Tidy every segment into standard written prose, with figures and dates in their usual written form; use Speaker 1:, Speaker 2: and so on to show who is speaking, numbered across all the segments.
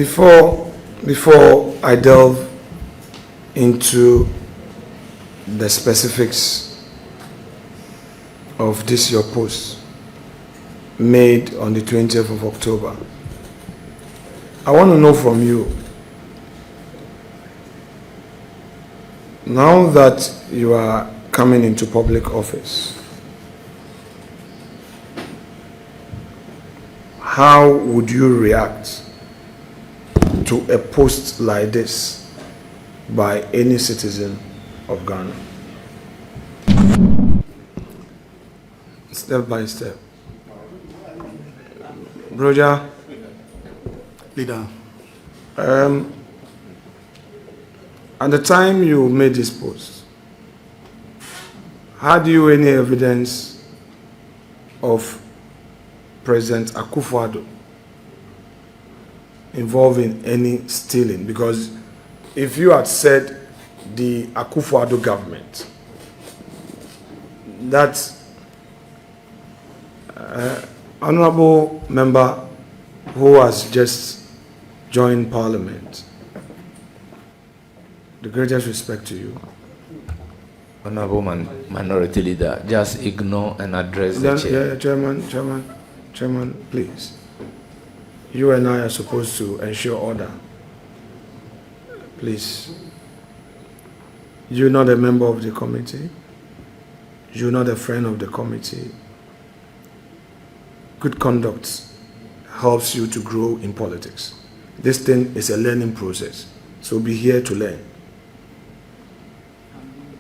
Speaker 1: Before I delve into the specifics of this your post made on the 20th of October, I want to know from you, now that you are coming into public office, how would you react to a post like this by any citizen of Ghana? Step by step. Brogya.
Speaker 2: Leader.
Speaker 1: At the time you made this post, had you any evidence of President Akufo-Addo involving any stealing? Because if you had said the Akufo-Addo government, that honorable member who has just joined Parliament, the greatest respect to you.
Speaker 3: Honorable Minority Leader, just ignore and address the chair.
Speaker 1: Yeah, Chairman, please. You and I are supposed to ensure order. Please. You're not a member of the committee. You're not a friend of the committee. Good conduct helps you to grow in politics. This thing is a learning process, so be here to learn.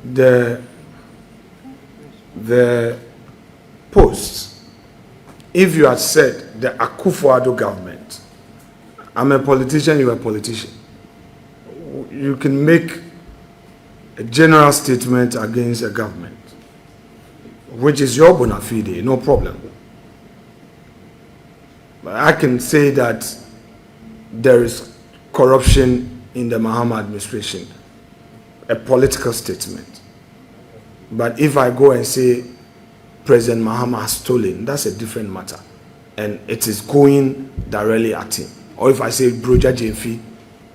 Speaker 1: The post, if you had said the Akufo-Addo government, I'm a politician, you're a politician, you can make a general statement against a government, which is your bona fide, no problem. But I can say that there is corruption in the Mahama administration, a political statement. But if I go and say President Mahama has stolen, that's a different matter. And it is going directly at him. Or if I say Brogya Gyamfi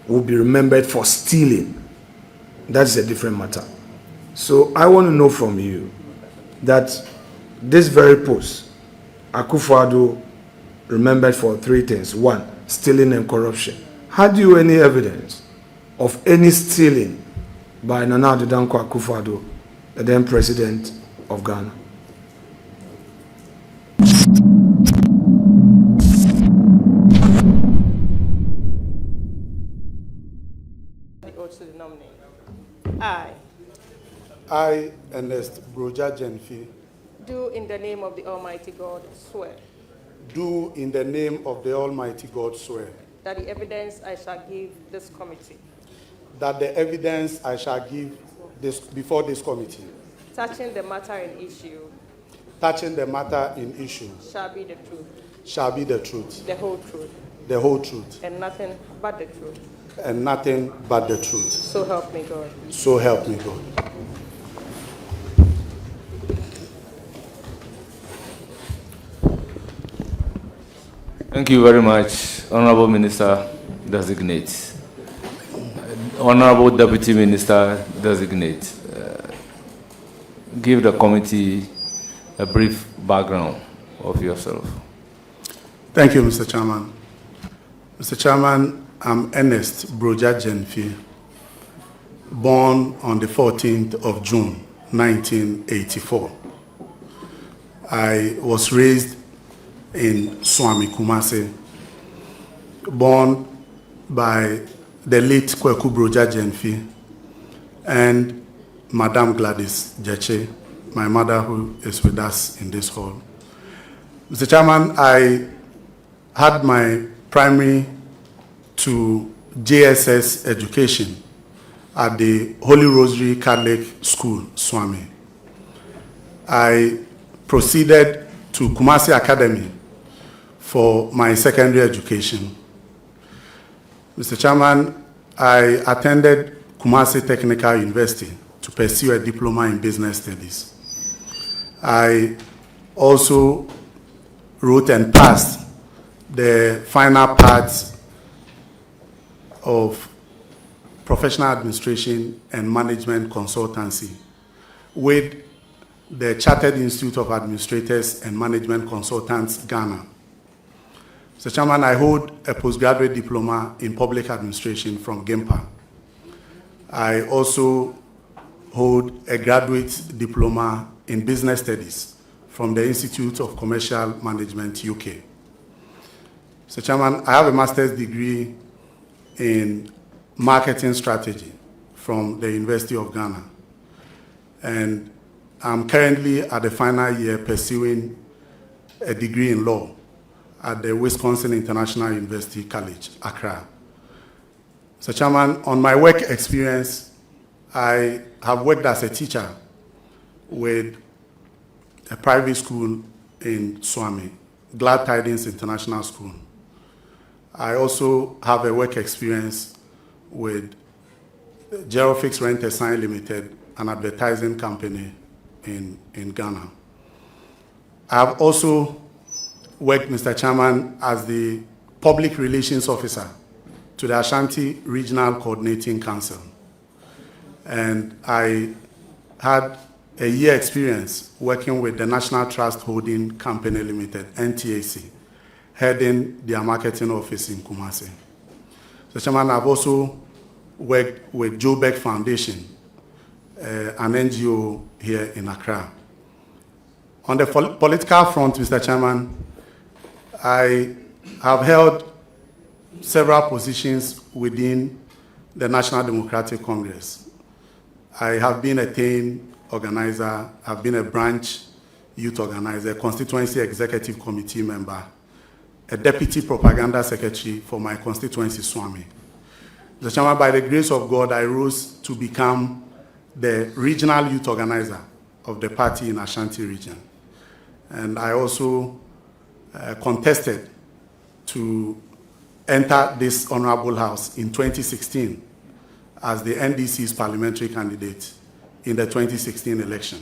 Speaker 1: will be remembered for stealing, that's a different matter. So I want to know from you that this very post, Akufo-Addo remembered for three things. One, stealing and corruption. Had you any evidence of any stealing by Nana Addo Dankwa Akufo-Addo, the then president of Ghana?
Speaker 4: To the nominee.
Speaker 2: I, Ernest Brogya Gyamfi,
Speaker 4: Do in the name of the Almighty God swear
Speaker 2: do in the name of the Almighty God swear
Speaker 4: that the evidence I shall give this committee
Speaker 2: that the evidence I shall give before this committee
Speaker 4: touching the matter in issue shall be the truth,
Speaker 2: the whole truth,
Speaker 4: and nothing but the truth. So help me God.
Speaker 2: So help me God.
Speaker 3: Thank you very much, Honorable Minister Designate. Honorable Deputy Minister Designate, give the committee a brief background of yourself.
Speaker 2: Thank you, Mr. Chairman. Mr. Chairman, I'm Ernest Brogya Gyamfi, born on the 14th of June, 1984. I was raised in Swami Kumasi, born by the late Kweku Brogya Gyamfi and Madame Gladys Jeche, my mother who is with us in this hall. Mr. Chairman, I had my primary to JSS education at the Holy Rosary Catholic School, Swami. I proceeded to Kumasi Academy for my secondary education. Mr. Chairman, I attended Kumasi Technical University to pursue a diploma in business studies. I also wrote and passed the final parts of professional administration and management consultancy with the Chartered Institute of Administrators and Management Consultants, Ghana. Mr. Chairman, I hold a postgraduate diploma in public administration from Gyamfi. I also hold a graduate diploma in business studies from the Institute of Commercial Management, UK. Mr. Chairman, I have a master's degree in marketing strategy from the University of Ghana. And I'm currently at the final year pursuing a degree in law at the Wisconsin International University College, Accra. Mr. Chairman, on my work experience, I have worked as a teacher with a private school in Swami, Glad Tidings International School. I also have a work experience with Gerofix Rent Assign Limited, an advertising company in Ghana. I have also worked, Mr. Chairman, as the Public Relations Officer to the Ashanti Regional Coordinating Council. And I had a year experience working with the National Trust Holding Company Limited, NTAC, heading their marketing office in Kumasi. So, Chairman, I've also worked with Joe Beck Foundation, an NGO here in Accra. On the political front, Mr. Chairman, I have held several positions within the National Democratic Congress. I have been a team organizer, I've been a branch youth organizer, a constituency executive committee member, a deputy propaganda secretary for my constituency, Swami. Mr. Chairman, by the grace of God, I rose to become the regional youth organizer of the party in Ashanti region. And I also contested to enter this honorable house in 2016 as the NDC's parliamentary candidate in the 2016 election.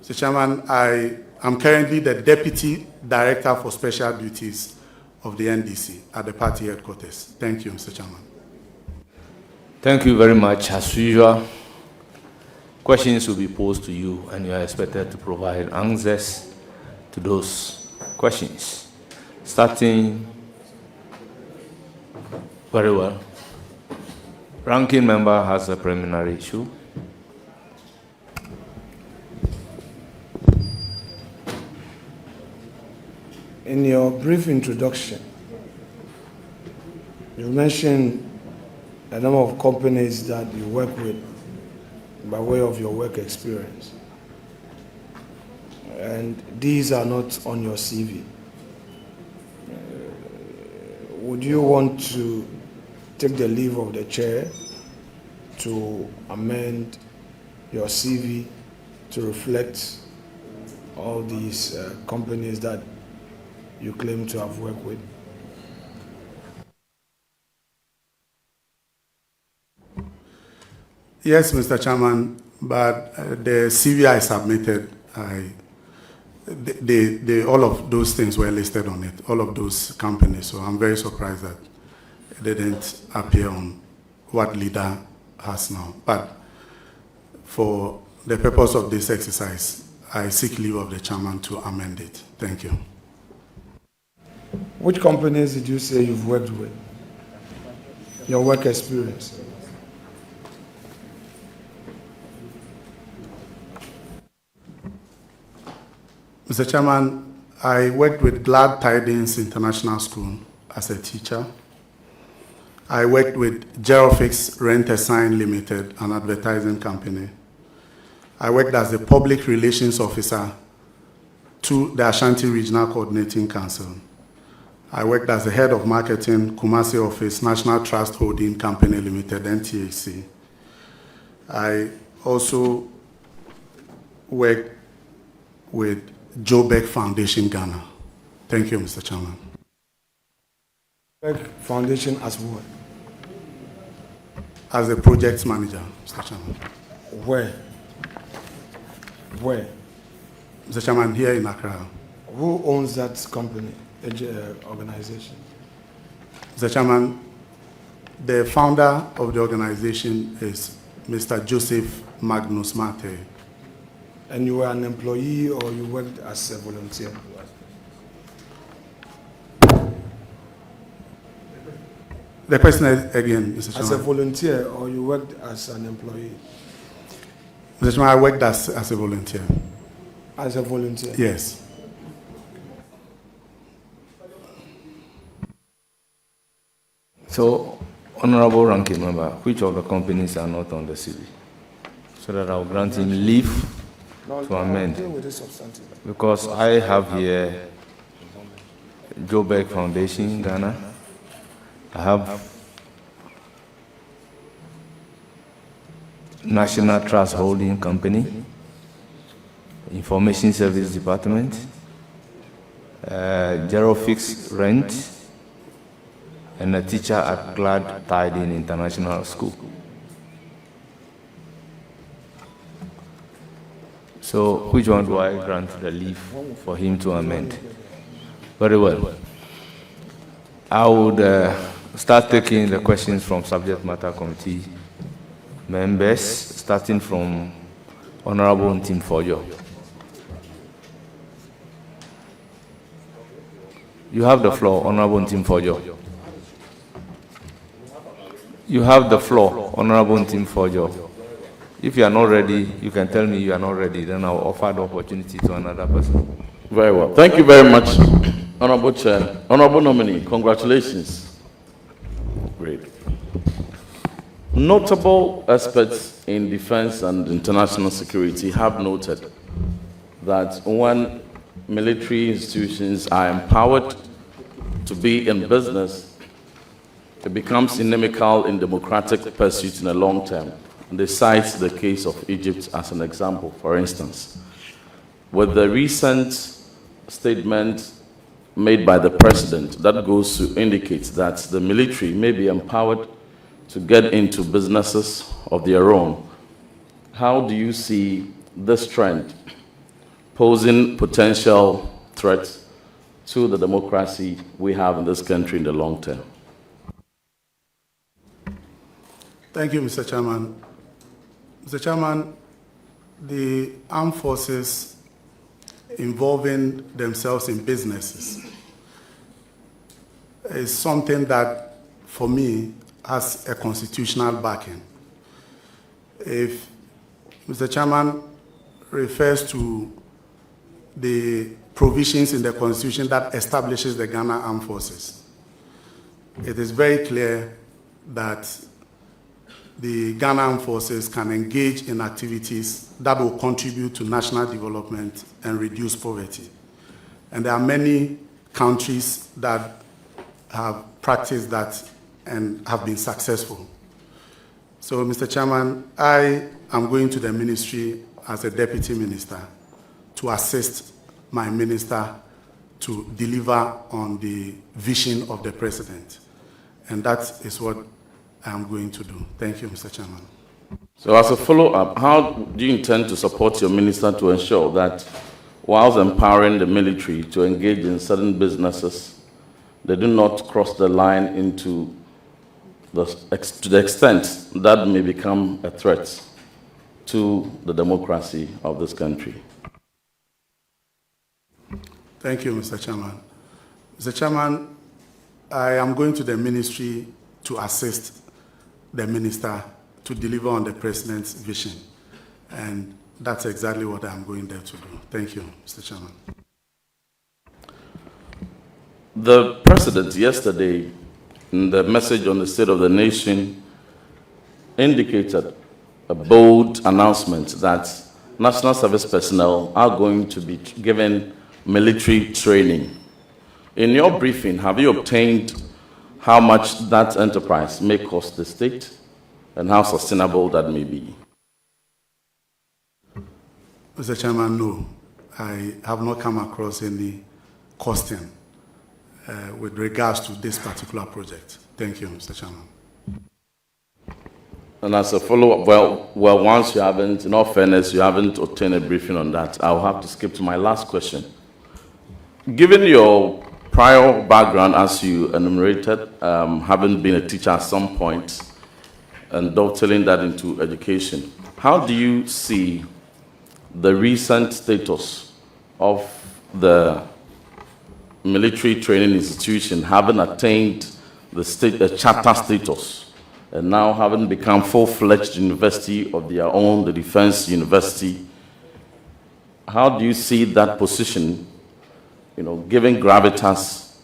Speaker 2: Mr. Chairman, I am currently the Deputy Director for Special Duties of the NDC at the party headquarters. Thank you, Mr. Chairman.
Speaker 3: Thank you very much. As usual, questions will be posed to you, and you are expected to provide answers to those questions. Starting very well. Ranking member has a preliminary issue.
Speaker 1: In your brief introduction, you mentioned a number of companies that you work with by way of your work experience. And these are not on your CV. Would you want to take the leave of the chair to amend your CV to reflect all these companies that you claim to have worked with?
Speaker 2: Yes, Mr. Chairman, but the CV I submitted, all of those things were listed on it, all of those companies. So I'm very surprised that it didn't appear on what leader has now. But for the purpose of this exercise, I seek leave of the chairman to amend it. Thank you.
Speaker 1: Which companies did you say you've worked with? Your work experience?
Speaker 2: Mr. Chairman, I worked with Glad Tidings International School as a teacher. I worked with Gerofix Rent Assign Limited, an advertising company. I worked as the public relations officer to the Ashanti Regional Coordinating Council. I worked as the head of marketing, Kumasi office, National Trust Holding Company Limited, NTAC. I also worked with Joe Beck Foundation, Ghana. Thank you, Mr. Chairman.
Speaker 1: Beck Foundation as what?
Speaker 2: As a project manager, Mr. Chairman.
Speaker 1: Where? Where?
Speaker 2: Mr. Chairman, here in Accra.
Speaker 1: Who owns that company, organization?
Speaker 2: Mr. Chairman, The founder of the organization is Mr. Joseph Magnus Mate.
Speaker 1: And you were an employee or you worked as a volunteer?
Speaker 2: The question again, Mr. Chairman.
Speaker 1: As a volunteer or you worked as an employee?
Speaker 2: Mr. Chairman, I worked as a volunteer.
Speaker 1: As a volunteer?
Speaker 2: Yes.
Speaker 3: So, Honorable Ranking Member, which of the companies are not on the CV? So that I'll grant him leave to amend. Because I have here Joburg Foundation, Ghana. I have National Trust Holding Company, Information Service Department, Fixed Rent, and a teacher at Glad Tiding International School. So, which one do I grant the leave for him to amend? Very well. I would start taking the questions from subject matter committee members, starting from Honorable Ntim Foyo. You have the floor, Honorable Ntim Foyo. You have the floor, Honorable Ntim Foyo. If you are not ready, you can tell me you are not ready, then I'll offer the opportunity to another person.
Speaker 5: Very well. Thank you very much, Honorable Chair. Honorable Nominee, congratulations. Great. Notable experts in defense and international security have noted that when military institutions are empowered to be in business, it becomes inimical in democratic pursuit in the long term. And they cite the case of Egypt as an example, for instance. With the recent statement made by the president, that goes to indicate that the military may be empowered to get into businesses of their own. How do you see this trend posing potential threats to the democracy we have in this country in the long term?
Speaker 2: Thank you, Mr. Chairman. Mr. Chairman, the armed forces involving themselves in businesses is something that, for me, has a constitutional backing. If Mr. Chairman refers to the provisions in the Constitution that establishes the Ghana Armed Forces, it is very clear that the Ghana Armed Forces can engage in activities that will contribute to national development and reduce poverty. And there are many countries that have practiced that and have been successful. So, Mr. Chairman, I am going to the ministry as a deputy minister to assist my minister to deliver on the vision of the president. And that is what I'm going to do. Thank you, Mr. Chairman.
Speaker 5: So as a follow-up, how do you intend to support your minister to ensure that whilst empowering the military to engage in certain businesses, they do not cross the line into to the extent that may become a threat to the democracy of this country?
Speaker 2: Thank you, Mr. Chairman. Mr. Chairman, I am going to the ministry to assist the minister to deliver on the president's vision. And that's exactly what I'm going there to do. Thank you, Mr. Chairman.
Speaker 5: The president yesterday, in the message on the State of the Nation, indicated a bold announcement that national service personnel are going to be given military training. In your briefing, have you obtained how much that enterprise may cost the state and how sustainable that may be?
Speaker 2: Mr. Chairman, no. I have not come across any costing with regards to this particular project. Thank you, Mr. Chairman.
Speaker 5: And as a follow-up, well, once you haven't, in all fairness, you haven't obtained a briefing on that, I'll have to skip to my last question. Given your prior background, as you enumerated, having been a teacher at some point and dovetailing that into education, how do you see the recent status of the military training institution having attained the charter status and now having become full-fledged university of their own, the Defense University? How do you see that position, giving gravitas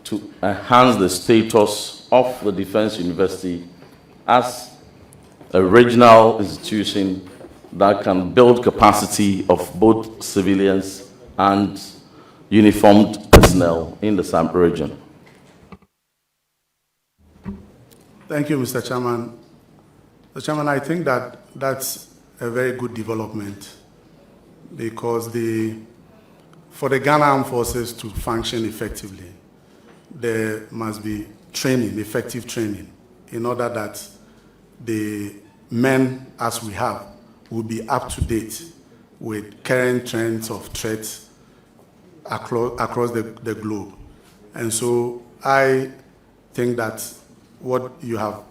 Speaker 5: to enhance the status of the Defense University as a regional institution that can build capacity of both civilians and uniformed personnel in the SAMP region?
Speaker 2: Thank you, Mr. Chairman. Mr. Chairman, I think that that's a very good development, because for the Ghana Armed Forces to function effectively, there must be training, effective training, in order that the men, as we have, will be up to date with current trends of threats across the globe. And so I think that what you have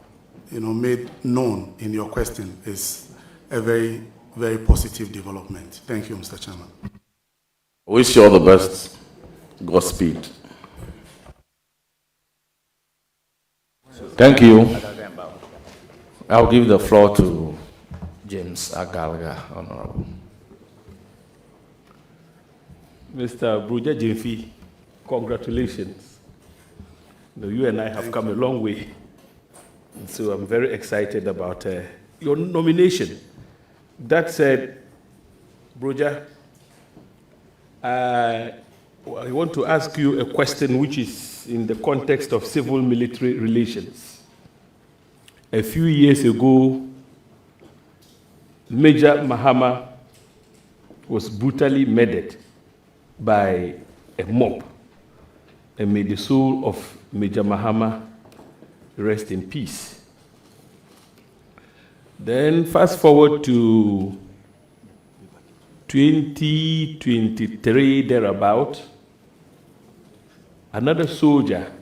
Speaker 2: made known in your question is a very, very positive development. Thank you, Mr. Chairman.
Speaker 5: I wish you all the best. Godspeed.
Speaker 3: Thank you. I'll give the floor to James Agalga, Honorable.
Speaker 6: Mr. Brogya Gyamfi, congratulations. You and I have come a long way. And so I'm very excited about your nomination. That said, Brogya, I want to ask you a question which is in the context of civil-military relations. A few years ago, Major Mahama was brutally murdered by a mob, and may the soul of Major Mahama rest in peace. Then fast forward to 2023 thereabout, another soldier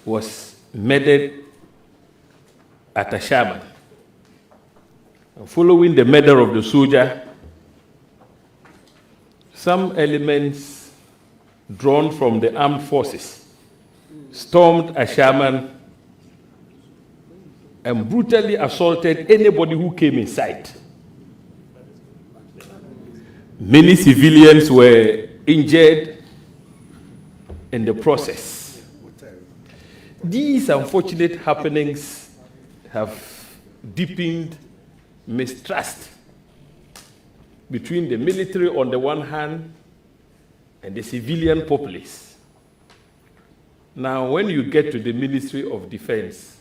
Speaker 6: was murdered at Ashanti. Following the murder of the soldier, some elements drawn from the armed forces stormed Ashanti and brutally assaulted anybody who came in sight. Many civilians were injured in the process. These unfortunate happenings have deepened mistrust between the military on the one hand and the civilian populace. Now, when you get to the Ministry of Defense,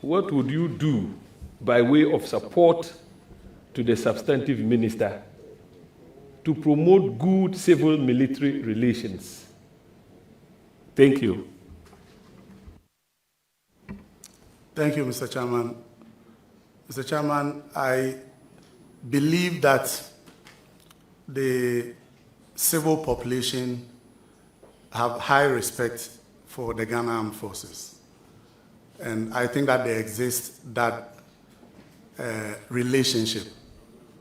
Speaker 6: what would you do by way of support to the substantive minister to promote good civil-military relations? Thank you.
Speaker 2: Thank you, Mr. Chairman. Mr. Chairman, I believe that the civil population have high respect for the Ghana Armed Forces. And I think that there exists that relationship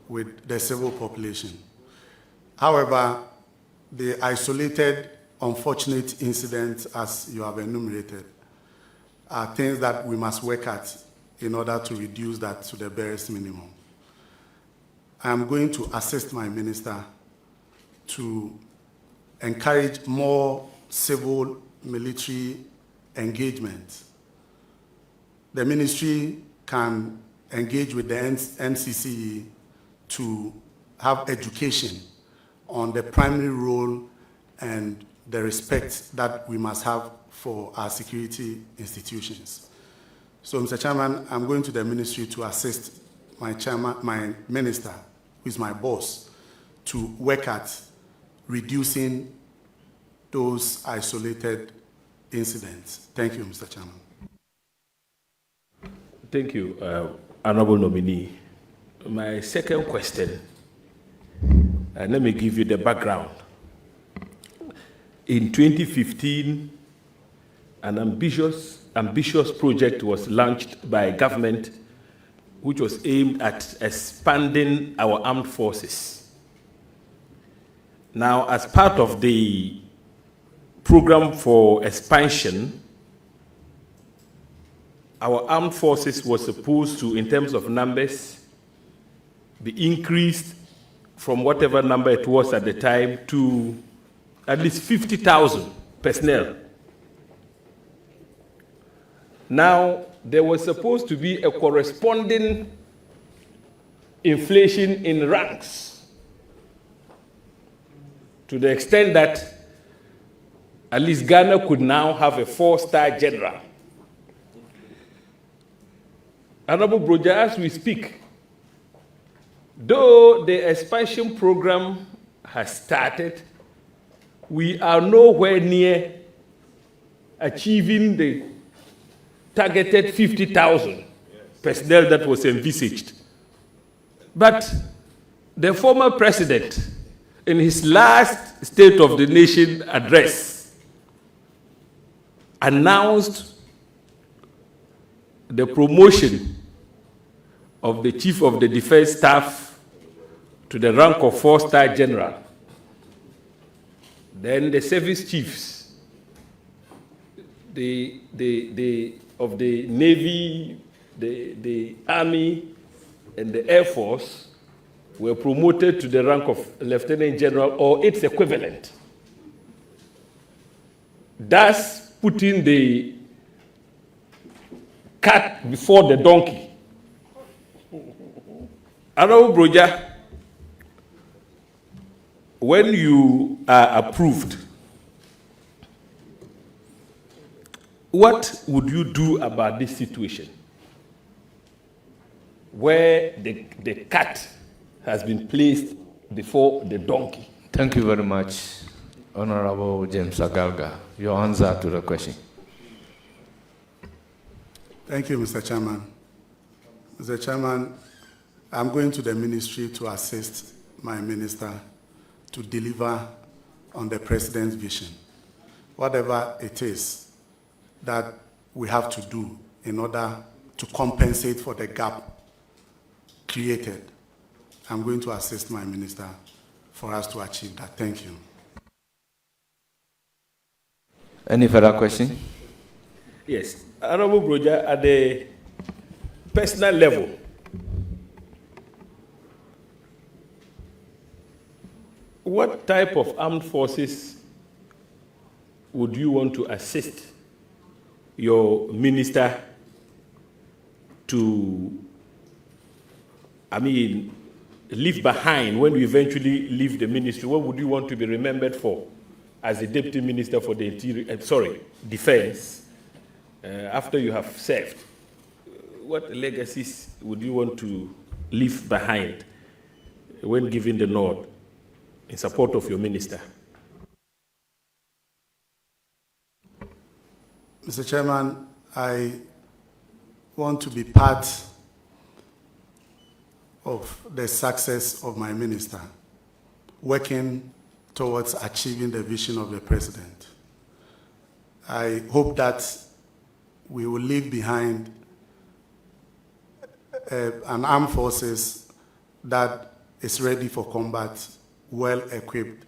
Speaker 2: with the civil population. However, the isolated, unfortunate incidents, as you have enumerated, are things that we must work at in order to reduce that to the barest minimum. I am going to assist my minister to encourage more civil-military engagement. The ministry can engage with the NCCE to have education on the primary role and the respect that we must have for our security institutions. So, Mr. Chairman, I'm going to the ministry to assist my minister, who is my boss, to work at reducing those isolated incidents. Thank you, Mr. Chairman.
Speaker 6: Thank you, Honorable Nominee. My second question, Let me give you the background. In 2015, an ambitious project was launched by government which was aimed at expanding our armed forces. Now, as part of the program for expansion, our armed forces were supposed to, in terms of numbers, be increased from whatever number it was at the time to at least 50,000 personnel. Now, there was supposed to be a corresponding inflation in ranks to the extent that at least Ghana could now have a 4-star general. Honorable Brogya, as we speak, though the expansion program has started, we are nowhere near achieving the targeted 50,000 personnel that was envisaged. But the former president, in his last State of the Nation address, announced the promotion of the Chief of the Defense Staff to the rank of 4-star general. Then the service chiefs, of the Navy, the Army, and the Air Force were promoted to the rank of Lieutenant General or its equivalent, thus putting the cart before the donkey. Honorable Brogya, when you are approved, what would you do about this situation where the cart has been placed before the donkey?
Speaker 3: Thank you very much, Honorable James Agalga. Your answer to the question.
Speaker 2: Thank you, Mr. Chairman. Mr. Chairman, I'm going to the ministry to assist my minister to deliver on the president's vision. Whatever it is that we have to do in order to compensate for the gap created, I'm going to assist my minister for us to achieve that. Thank you.
Speaker 3: Any further question?
Speaker 6: Yes. Honorable Brogya, at the personal level, what type of armed forces would you want to assist your minister to, leave behind when you eventually leave the ministry? What would you want to be remembered for as the Deputy Minister for the Defense, after you have served? What legacies would you want to leave behind when giving the nod in support of your minister?
Speaker 2: Mr. Chairman, I want to be part of the success of my minister, working towards achieving the vision of the president. I hope that we will leave behind an armed forces that is ready for combat, well equipped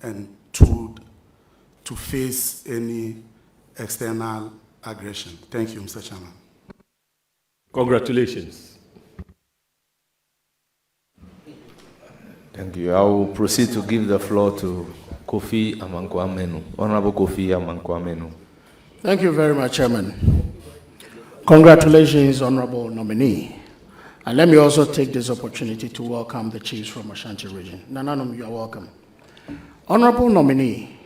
Speaker 2: and tooled to face any external aggression. Thank you, Mr. Chairman.
Speaker 6: Congratulations.
Speaker 3: Thank you. I will proceed to give the floor to Kofi Amankwamenu. Honorable Kofi Amankwamenu.
Speaker 7: Thank you very much, Chairman. Congratulations, Honorable Nominee. And let me also take this opportunity to welcome the chiefs from Ashanti region. Nananum, you are welcome. Honorable Nominee,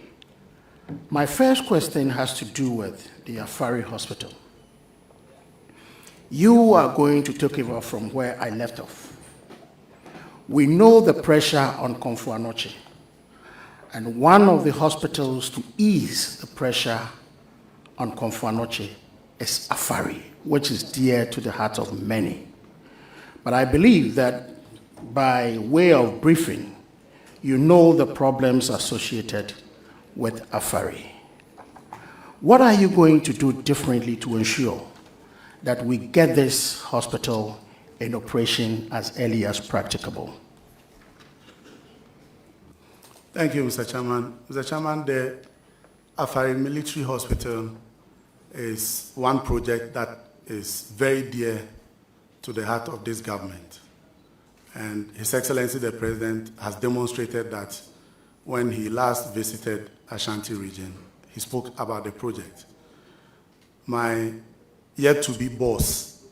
Speaker 7: my first question has to do with the Afari Hospital. You are going to take over from where I left off. We know the pressure on Komfo-Anokye, and one of the hospitals to ease the pressure on Komfo-Anokye is Afari, which is dear to the heart of many. But I believe that by way of briefing, you know the problems associated with Afari. What are you going to do differently to ensure that we get this hospital in operation as early as practicable?
Speaker 2: Thank you, Mr. Chairman. Mr. Chairman, the Afari Military Hospital is one project that is very dear to the heart of this government. And His Excellency the President has demonstrated that when he last visited Ashanti region, he spoke about the project. My yet-to-be boss,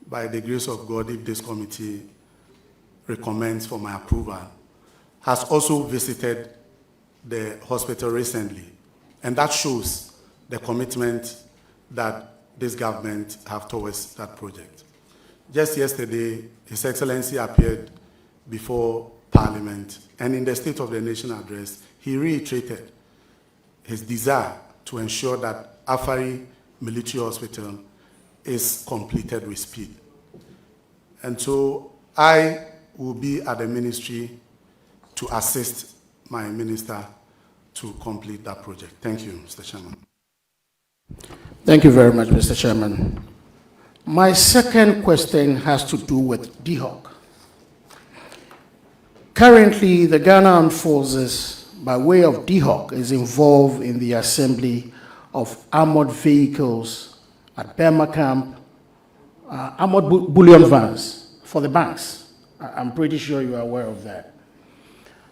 Speaker 2: by the grace of God, if this committee recommends for my approval, has also visited the hospital recently. And that shows the commitment that this government have towards that project. Just yesterday, His Excellency appeared before Parliament, and in the State of the Nation address, he reiterated his desire to ensure that Afari Military Hospital is completed with speed. And so I will be at the ministry to assist my minister to complete that project. Thank you, Mr. Chairman.
Speaker 7: Thank you very much, Mr. Chairman. My second question has to do with DHOC. Currently, the Ghana Armed Forces, by way of DHOC, is involved in the assembly of armored vehicles at Burma camp, armored bullion vans for the banks. I'm pretty sure you are aware of that.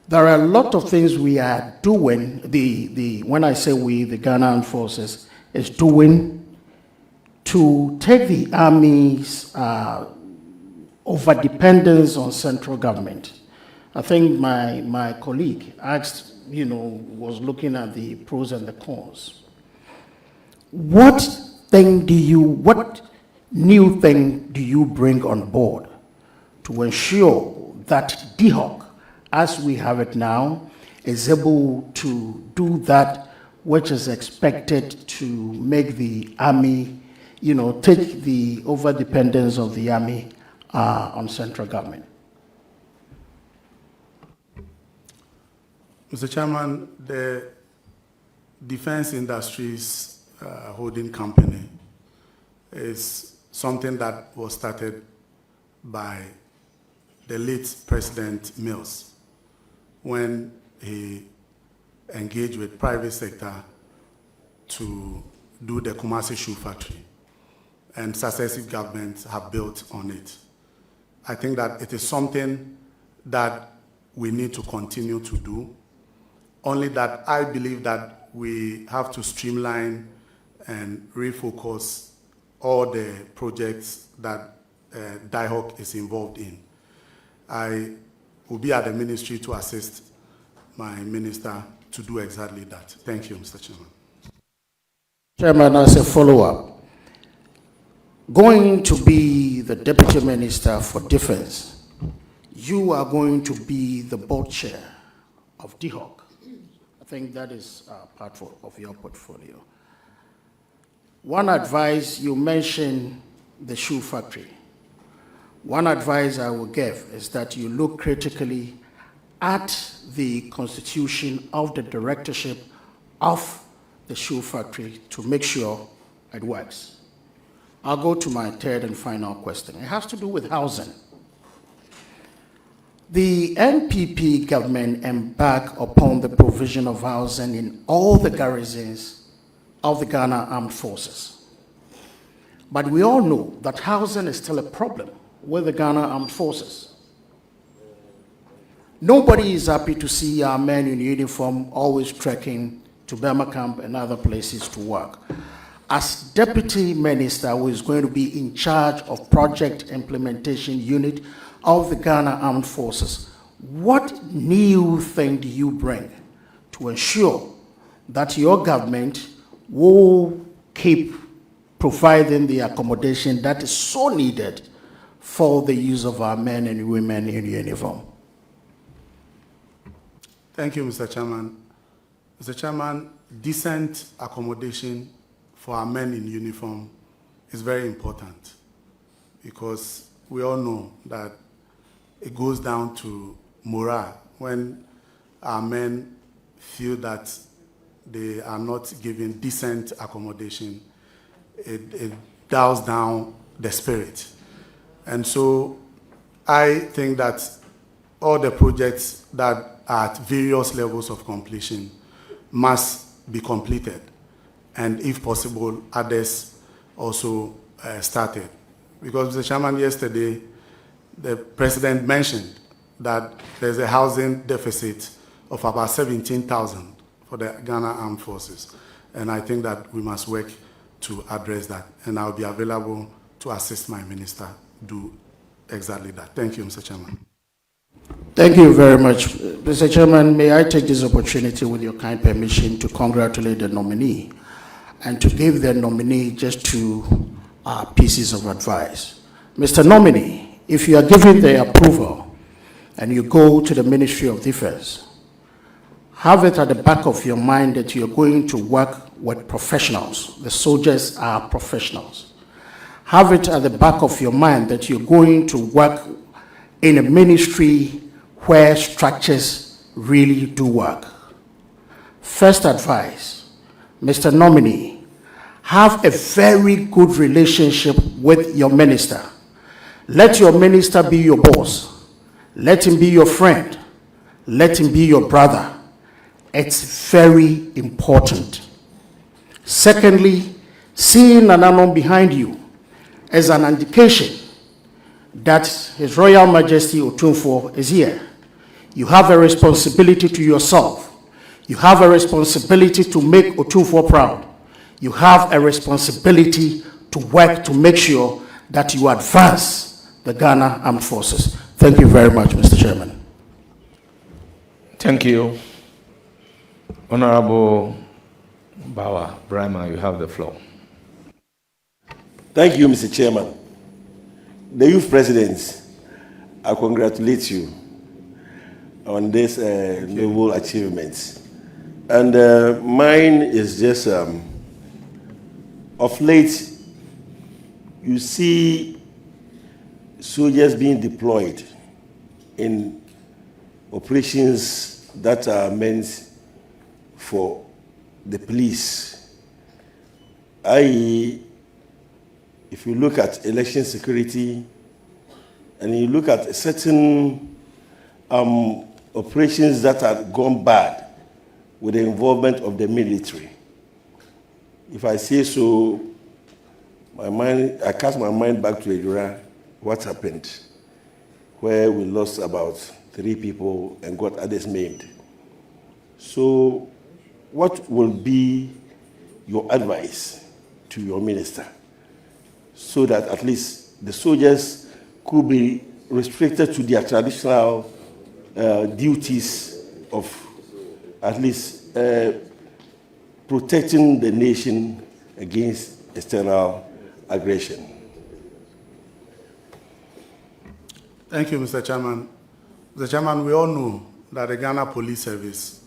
Speaker 7: There are a lot of things we are doing. When I say we, the Ghana Armed Forces is doing to take the Army's over-dependence on central government. I think my colleague asked, was looking at the pros and the cons. What new thing do you bring on board to ensure that DHOC, as we have it now, is able to do that which is expected to make the Army, take the over-dependence of the Army on central government?
Speaker 2: Mr. Chairman, the Defense Industries Holding Company is something that was started by the late President Mills when he engaged with private sector to do the Kumasi shoe factory, and successive governments have built on it. I think that it is something that we need to continue to do, only that I believe that we have to streamline and refocus all the projects that DHOC is involved in. I will be at the ministry to assist my minister to do exactly that. Thank you, Mr. Chairman.
Speaker 7: Chairman, as a follow-up, going to be the Deputy Minister for Defense, you are going to be the board chair of DHOC. I think that is part of your portfolio. One advice, you mentioned the shoe factory. One advice I will give is that you look critically at the constitution of the directorship of the shoe factory to make sure it works. I'll go to my third and final question. It has to do with housing. The NPP government embarked upon the provision of housing in all the garrisons of the Ghana Armed Forces. But we all know that housing is still a problem with the Ghana Armed Forces. Nobody is happy to see our men in uniform always trekking to Burma camp and other places to work. As Deputy Minister who is going to be in charge of Project Implementation Unit of the Ghana Armed Forces, what new thing do you bring to ensure that your government will keep providing the accommodation that is so needed for the use of our men and women in uniform?
Speaker 2: Thank you, Mr. Chairman. Mr. Chairman, decent accommodation for our men in uniform is very important because we all know that it goes down to morale when our men feel that they are not given decent accommodation, it dials down the spirit. And so I think that all the projects that are at various levels of completion must be completed. And if possible, others also started. Because, Mr. Chairman, yesterday, the President mentioned that there's a housing deficit of about 17,000 for the Ghana Armed Forces. And I think that we must work to address that. And I'll be available to assist my minister do exactly that. Thank you, Mr. Chairman.
Speaker 7: Thank you very much. Mr. Chairman, may I take this opportunity with your kind permission to congratulate the nominee and to give the nominee just two pieces of advice. Mr. Nominee, if you are given the approval and you go to the Ministry of Defense, have it at the back of your mind that you're going to work with professionals. The soldiers are professionals. Have it at the back of your mind that you're going to work in a ministry where structures really do work. First advice, Mr. Nominee, have a very good relationship with your minister. Let your minister be your boss. Let him be your friend. Let him be your brother. It's very important. Secondly, seeing Nananom behind you as an indication that His Royal Majesty Otumfuo is here. You have a responsibility to yourself. You have a responsibility to make Otumfuo proud. You have a responsibility to work to make sure that you advance the Ghana Armed Forces. Thank you very much, Mr. Chairman.
Speaker 3: Thank you. Honorable Bawa Brahma, you have the floor.
Speaker 8: Thank you, Mr. Chairman. The youth presidents, I congratulate you on this noble achievement. And mine is just, of late, you see soldiers being deployed in operations that are meant for the police. I.e., if you look at election security and you look at certain operations that have gone bad with the involvement of the military, if I say so, I cast my mind back to Edura, what happened, where we lost about 3 people and got others maimed. So what will be your advice to your minister so that at least the soldiers could be restricted to their traditional duties of at least protecting the nation against external aggression?
Speaker 2: Thank you, Mr. Chairman. Mr. Chairman, we all know that the Ghana Police Service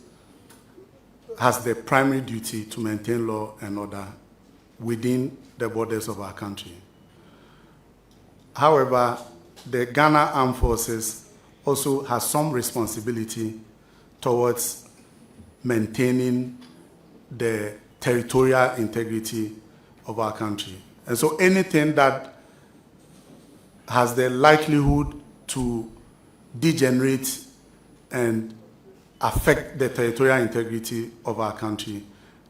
Speaker 2: has the primary duty to maintain law and order within the borders of our country. However, the Ghana Armed Forces also has some responsibility towards maintaining the territorial integrity of our country. And so anything that has the likelihood to degenerate and affect the territorial integrity of our country,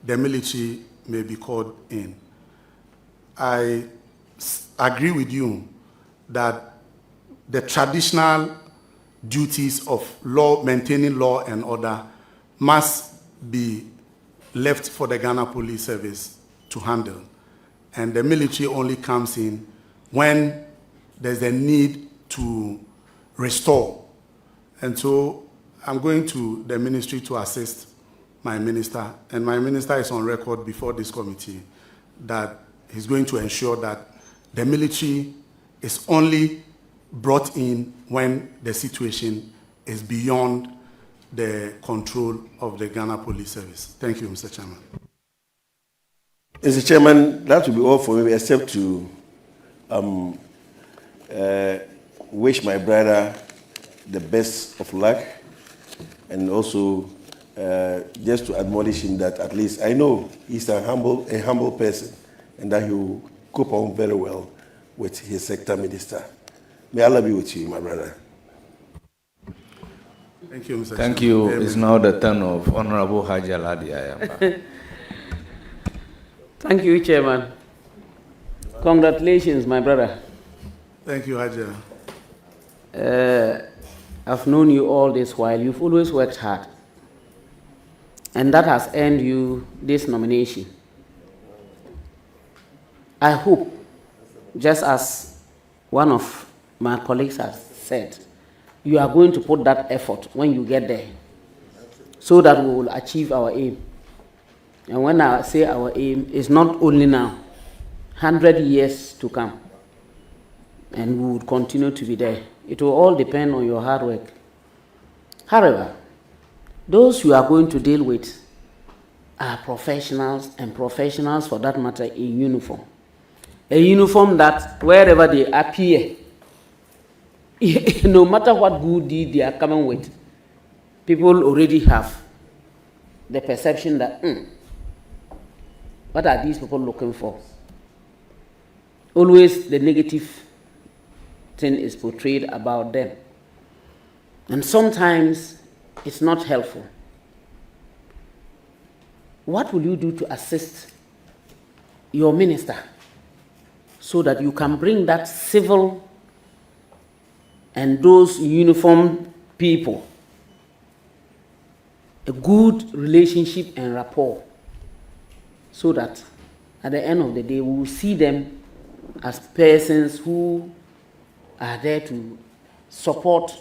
Speaker 2: the military may be called in. I agree with you that the traditional duties of maintaining law and order must be left for the Ghana Police Service to handle. And the military only comes in when there's a need to restore. And so I'm going to the ministry to assist my minister, and my minister is on record before this committee that he's going to ensure that the military is only brought in when the situation is beyond the control of the Ghana Police Service. Thank you, Mr. Chairman.
Speaker 8: Mr. Chairman, that will be all for me, except to wish my brother the best of luck and also just to admonish him that at least I know he's a humble person, and that he will cope on very well with his sector minister. May Allah be with you, my brother.
Speaker 2: Thank you, Mr.
Speaker 3: Thank
Speaker 2: Chairman.
Speaker 3: you. It's now the turn of Honorable Haji Aladi Ayamba.
Speaker 9: Thank you, Chairman. Congratulations, my brother.
Speaker 2: Thank you, Haji.
Speaker 9: I've known you all this while. You've always worked hard. And that has earned you this nomination. I hope, just as one of my colleagues has said, you are going to put that effort when you get there so that we will achieve our aim. And when I say our aim, it's not only now, 100 years to come. And we will continue to be there. It will all depend on your hard work. However, those you are going to deal with are professionals, and professionals for that matter in uniform. A uniform that wherever they appear, no matter what good deed they are coming with, people already have the perception that, what are these people looking for? Always the negative thing is portrayed about them. And sometimes it's not helpful. What will you do to assist your minister so that you can bring that civil and those uniformed people a good relationship and rapport, so that at the end of the day we will see them as persons who are there to support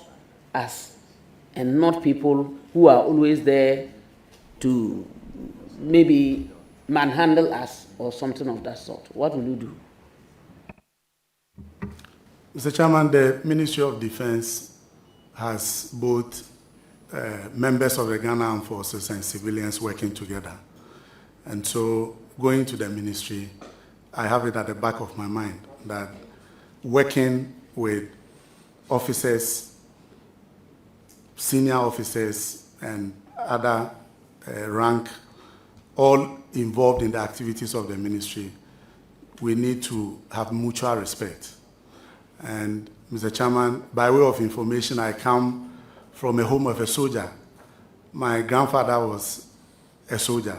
Speaker 9: us and not people who are always there to maybe manhandle us or something of that sort? What will you do?
Speaker 2: Mr. Chairman, the Ministry of Defense has both members of the Ghana Armed Forces and civilians working together. And so going to the ministry, I have it at the back of my mind that working with officers, senior officers, and other rank, all involved in the activities of the ministry, we need to have mutual respect. And Mr. Chairman, by way of information, I come from a home of a soldier. My grandfather was a soldier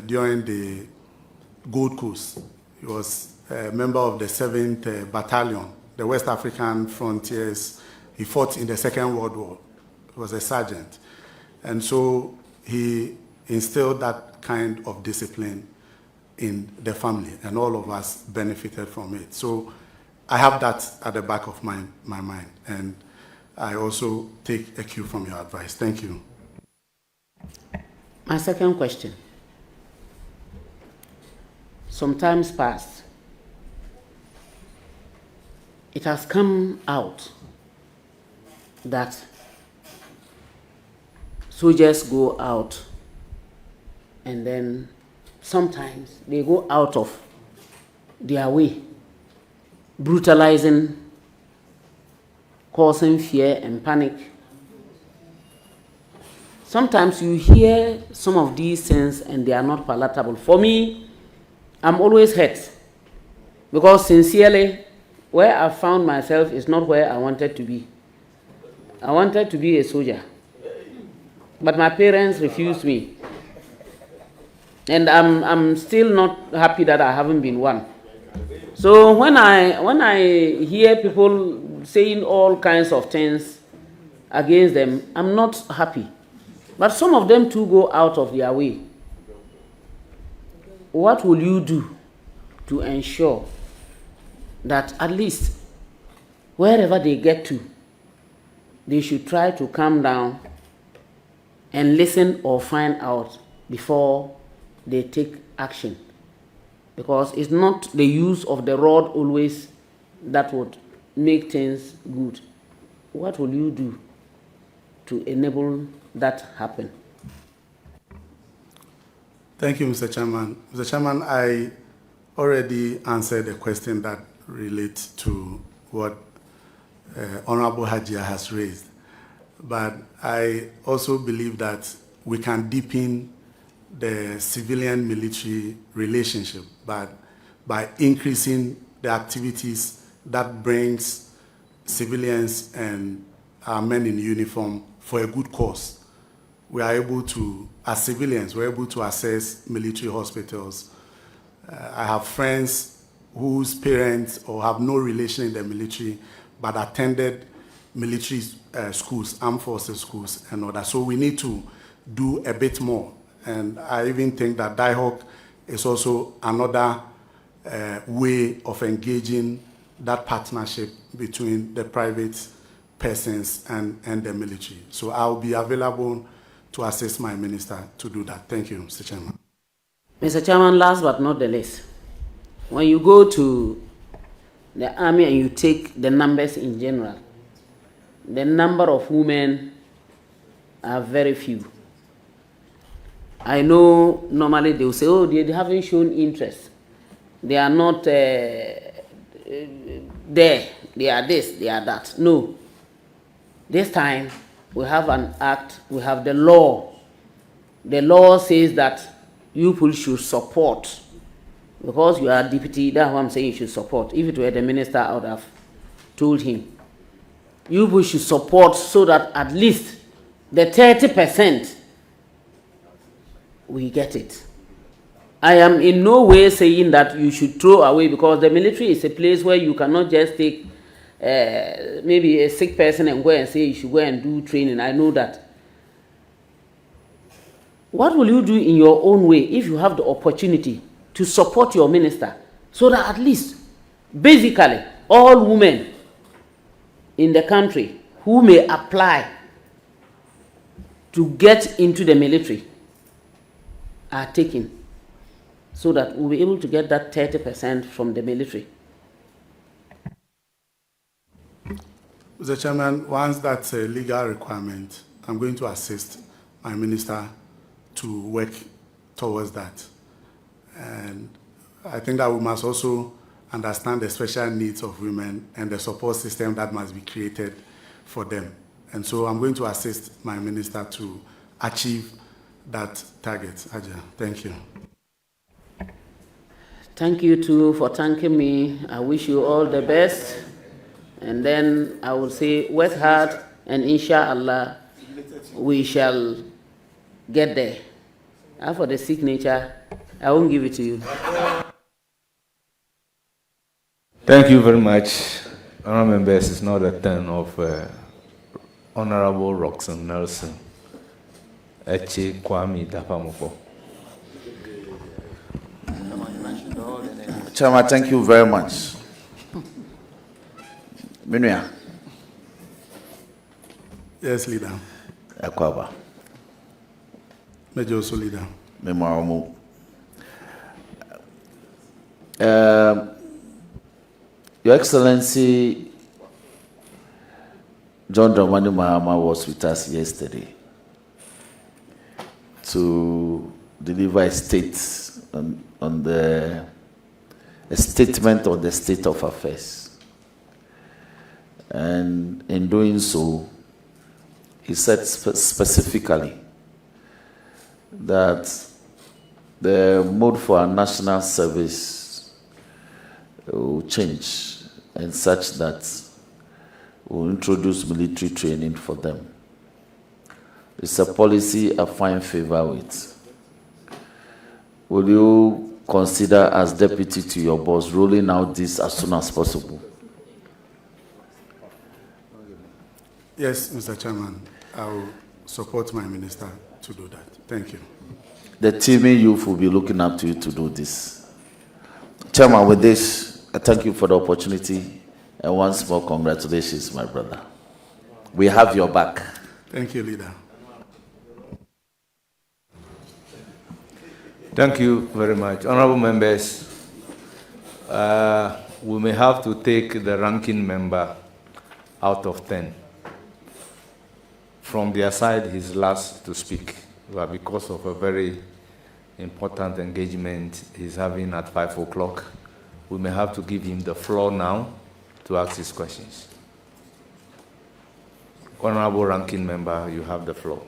Speaker 2: during the Gold Coast. He was a member of the 7th Battalion, the West African Frontiers. He fought in the Second World War. He was a sergeant. And so he instilled that kind of discipline in the family, and all of us benefited from it. So I have that at the back of my mind, and I also take a cue from your advice. Thank you.
Speaker 9: My second question. Sometimes past, it has come out that soldiers go out and then sometimes they go out of their way, brutalizing, causing fear and panic. Sometimes you hear some of these things and they are not palatable. For me, I'm always hurt because sincerely, where I found myself is not where I wanted to be. I wanted to be a soldier, but my parents refused me. And I'm still not happy that I haven't been one. So when I hear people saying all kinds of things against them, I'm not happy. But some of them too go out of their way. What will you do to ensure that at least wherever they get to, they should try to calm down and listen or find out before they take action? Because it's not the use of the rod always that would make things good. What will you do to enable that happen?
Speaker 2: Thank you, Mr. Chairman. Mr. Chairman, I already answered a question that relates to what Honorable Hajia has raised. But I also believe that we can deepen the civilian-military relationship by increasing the activities that brings civilians and our men in uniform for a good cause. We are able to, as civilians, we're able to access military hospitals. I have friends whose parents or have no relation in the military but attended military schools, armed forces schools and all that. So we need to do a bit more. And I even think that DIHOC is also another way of engaging that partnership between the private persons and the military. So I'll be available to assist my minister to do that. Thank you, Mr. Chairman.
Speaker 9: Mr. Chairman, last but not the least, when you go to the army and you take the numbers in general, the number of women are very few. I know normally they will say, oh, they haven't shown interest. They are not there. They are this, they are that. No. This time, we have an act, we have the law. The law says that you people should support. Because you are deputy, that's what I'm saying, you should support. If it were the minister, I would have told him. You people should support so that at least the 30% we get it. I am in no way saying that you should throw away, because the military is a place where you cannot just take maybe a sick person and go and say you should go and do training. I know that. What will you do in your own way if you have the opportunity to support your minister so that at least, basically, all women in the country who may apply to get into the military are taken, so that we'll be able to get that 30% from the military?
Speaker 2: Mr. Chairman, once that's a legal requirement, I'm going to assist my minister to work towards that. And I think that we must also understand the special needs of women and the support system that must be created for them. And so I'm going to assist my minister to achieve that target. Ajay, thank you.
Speaker 9: Thank you too for thanking me. I wish you all the best. And then I will say, work hard, and inshallah, we shall get there. As for the signature, I won't give it to you.
Speaker 3: Thank you very much. Honourable members, it's now the turn of Honourable Roxanne Nelson. Eche Kwame Dapamoko.
Speaker 10: Chairman, thank you very much. Minuya.
Speaker 2: Yes, leader.
Speaker 10: Akwaba.
Speaker 2: Major also leader.
Speaker 10: Memoramu. Your Excellency, John Dramani Mahama was with us yesterday to deliver a statement on the state of affairs. And in doing so, he said specifically that the mode for our national service will change, and such that we'll introduce military training for them. It's a policy I find favor with. Will you consider, as deputy to your boss, rolling out this as soon as possible?
Speaker 2: Yes, Mr. Chairman, I will support my minister to do that. Thank you.
Speaker 10: The teaming youth will be looking up to you to do this. Chairman, with this, I thank you for the opportunity, and once more, congratulations, my brother. We have your back.
Speaker 2: Thank you, leader.
Speaker 3: Thank you very much. Honourable members, we may have to take the ranking member out of 10. From their side, he's last to speak, but because of a very important engagement he's having at 5 o'clock, we may have to give him the floor now to ask his questions. Honorable Ranking Member, you have the floor.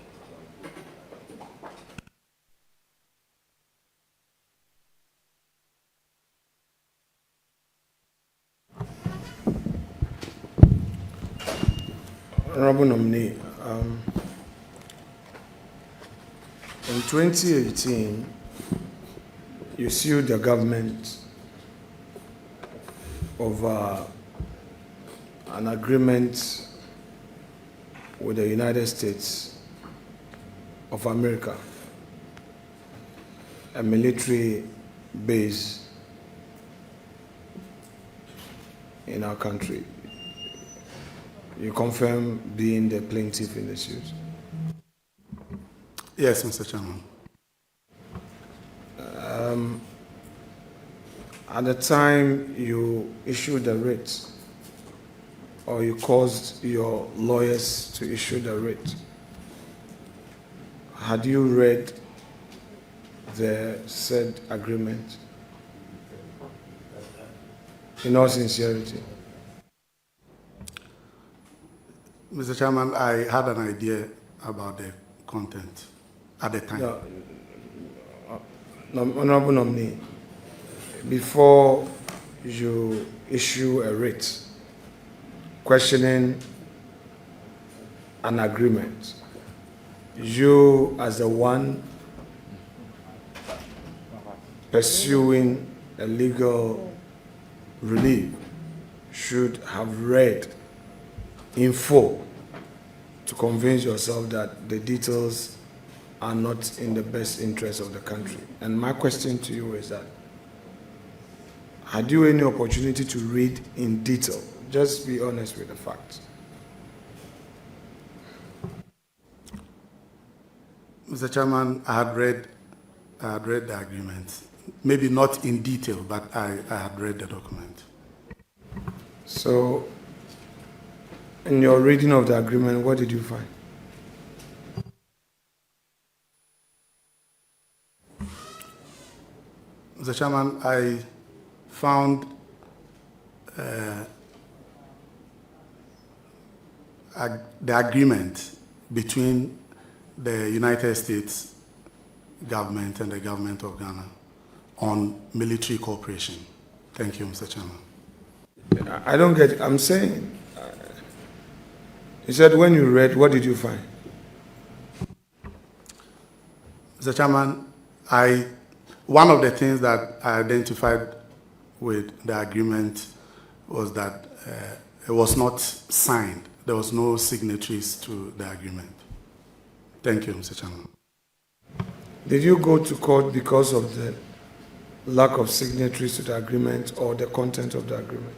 Speaker 1: Honorable Nominee, in 2018, you sued the government over an agreement with the United States of America, a military base in our country. You confirm being the plaintiff in the suit?
Speaker 2: Yes, Mr. Chairman.
Speaker 1: At the time you issued the writ, or you caused your lawyers to issue the writ, had you read the said agreement? In all sincerity.
Speaker 2: Mr. Chairman, I had an idea about the content at the time.
Speaker 1: Honorable Nominee, before you issue a writ questioning an agreement, you as the one pursuing a legal relief should have read in full to convince yourself that the details are not in the best interest of the country. And my question to you is that, had you any opportunity to read in detail? Just be honest with the facts.
Speaker 2: Mr. Chairman, I had read the agreement. Maybe not in detail, but I had read the document.
Speaker 1: So, in your reading of the agreement, what did you find?
Speaker 2: Mr. Chairman, I found the agreement between the United States government and the government of Ghana on military cooperation. Thank you, Mr. Chairman.
Speaker 1: I don't get it. I'm saying, you said when you read, what did you find?
Speaker 2: Mr. Chairman, one of the things that I identified with the agreement was that it was not signed. There was no signatories to the agreement. Thank you, Mr. Chairman.
Speaker 1: Did you go to court because of the lack of signatories to the agreement or the content of the agreement?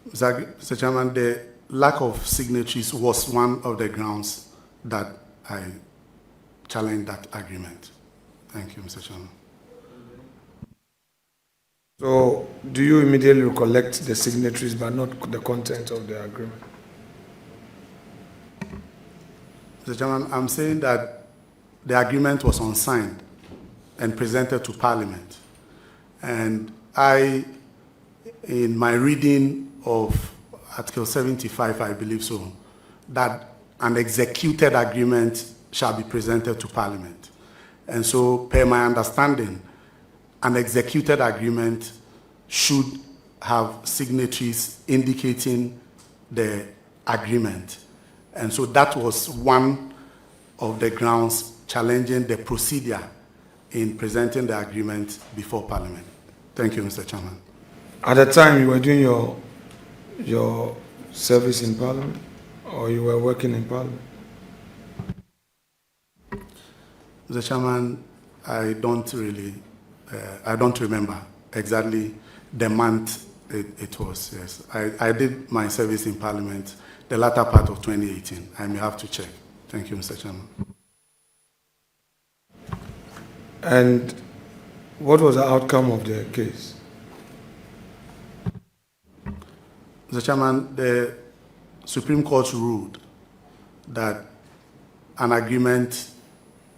Speaker 2: Mr. Chairman, the lack of signatories was one of the grounds that I challenged that agreement. Thank you, Mr. Chairman.
Speaker 1: So, do you immediately recollect the signatories but not the content of the agreement?
Speaker 2: Mr. Chairman, I'm saying that the agreement was unsigned and presented to Parliament. And I, in my reading of Article 75, I believe so, that an executed agreement shall be presented to Parliament. And so, per my understanding, an executed agreement should have signatories indicating the agreement. And so that was one of the grounds challenging the procedure in presenting the agreement before Parliament. Thank you, Mr. Chairman.
Speaker 1: At the time you were doing your service in Parliament, or you were working in Parliament?
Speaker 2: Mr. Chairman, I don't remember exactly the month it was, yes. I did my service in Parliament the latter part of 2018. I may have to check. Thank you, Mr. Chairman.
Speaker 1: And what was the outcome of the case?
Speaker 2: Mr. Chairman, the Supreme Court ruled that an agreement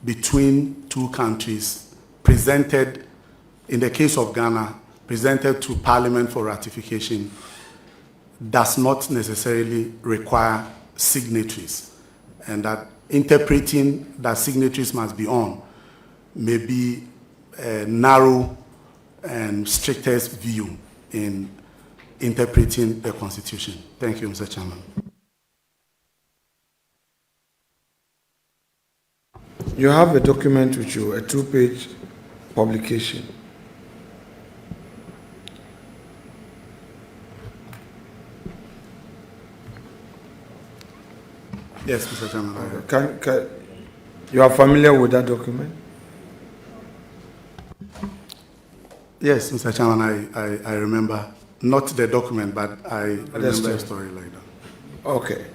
Speaker 2: between two countries presented, in the case of Ghana, presented to Parliament for ratification does not necessarily require signatories, and that interpreting that signatories must be on may be a narrow and strictest view in interpreting the Constitution. Thank you, Mr. Chairman.
Speaker 1: You have a document with you, a 2-page publication.
Speaker 2: Yes, Mr. Chairman.
Speaker 1: Can you are familiar with that document?
Speaker 2: Yes, Mr. Chairman, I remember, not the document, but I remember a story like that.
Speaker 1: Okay.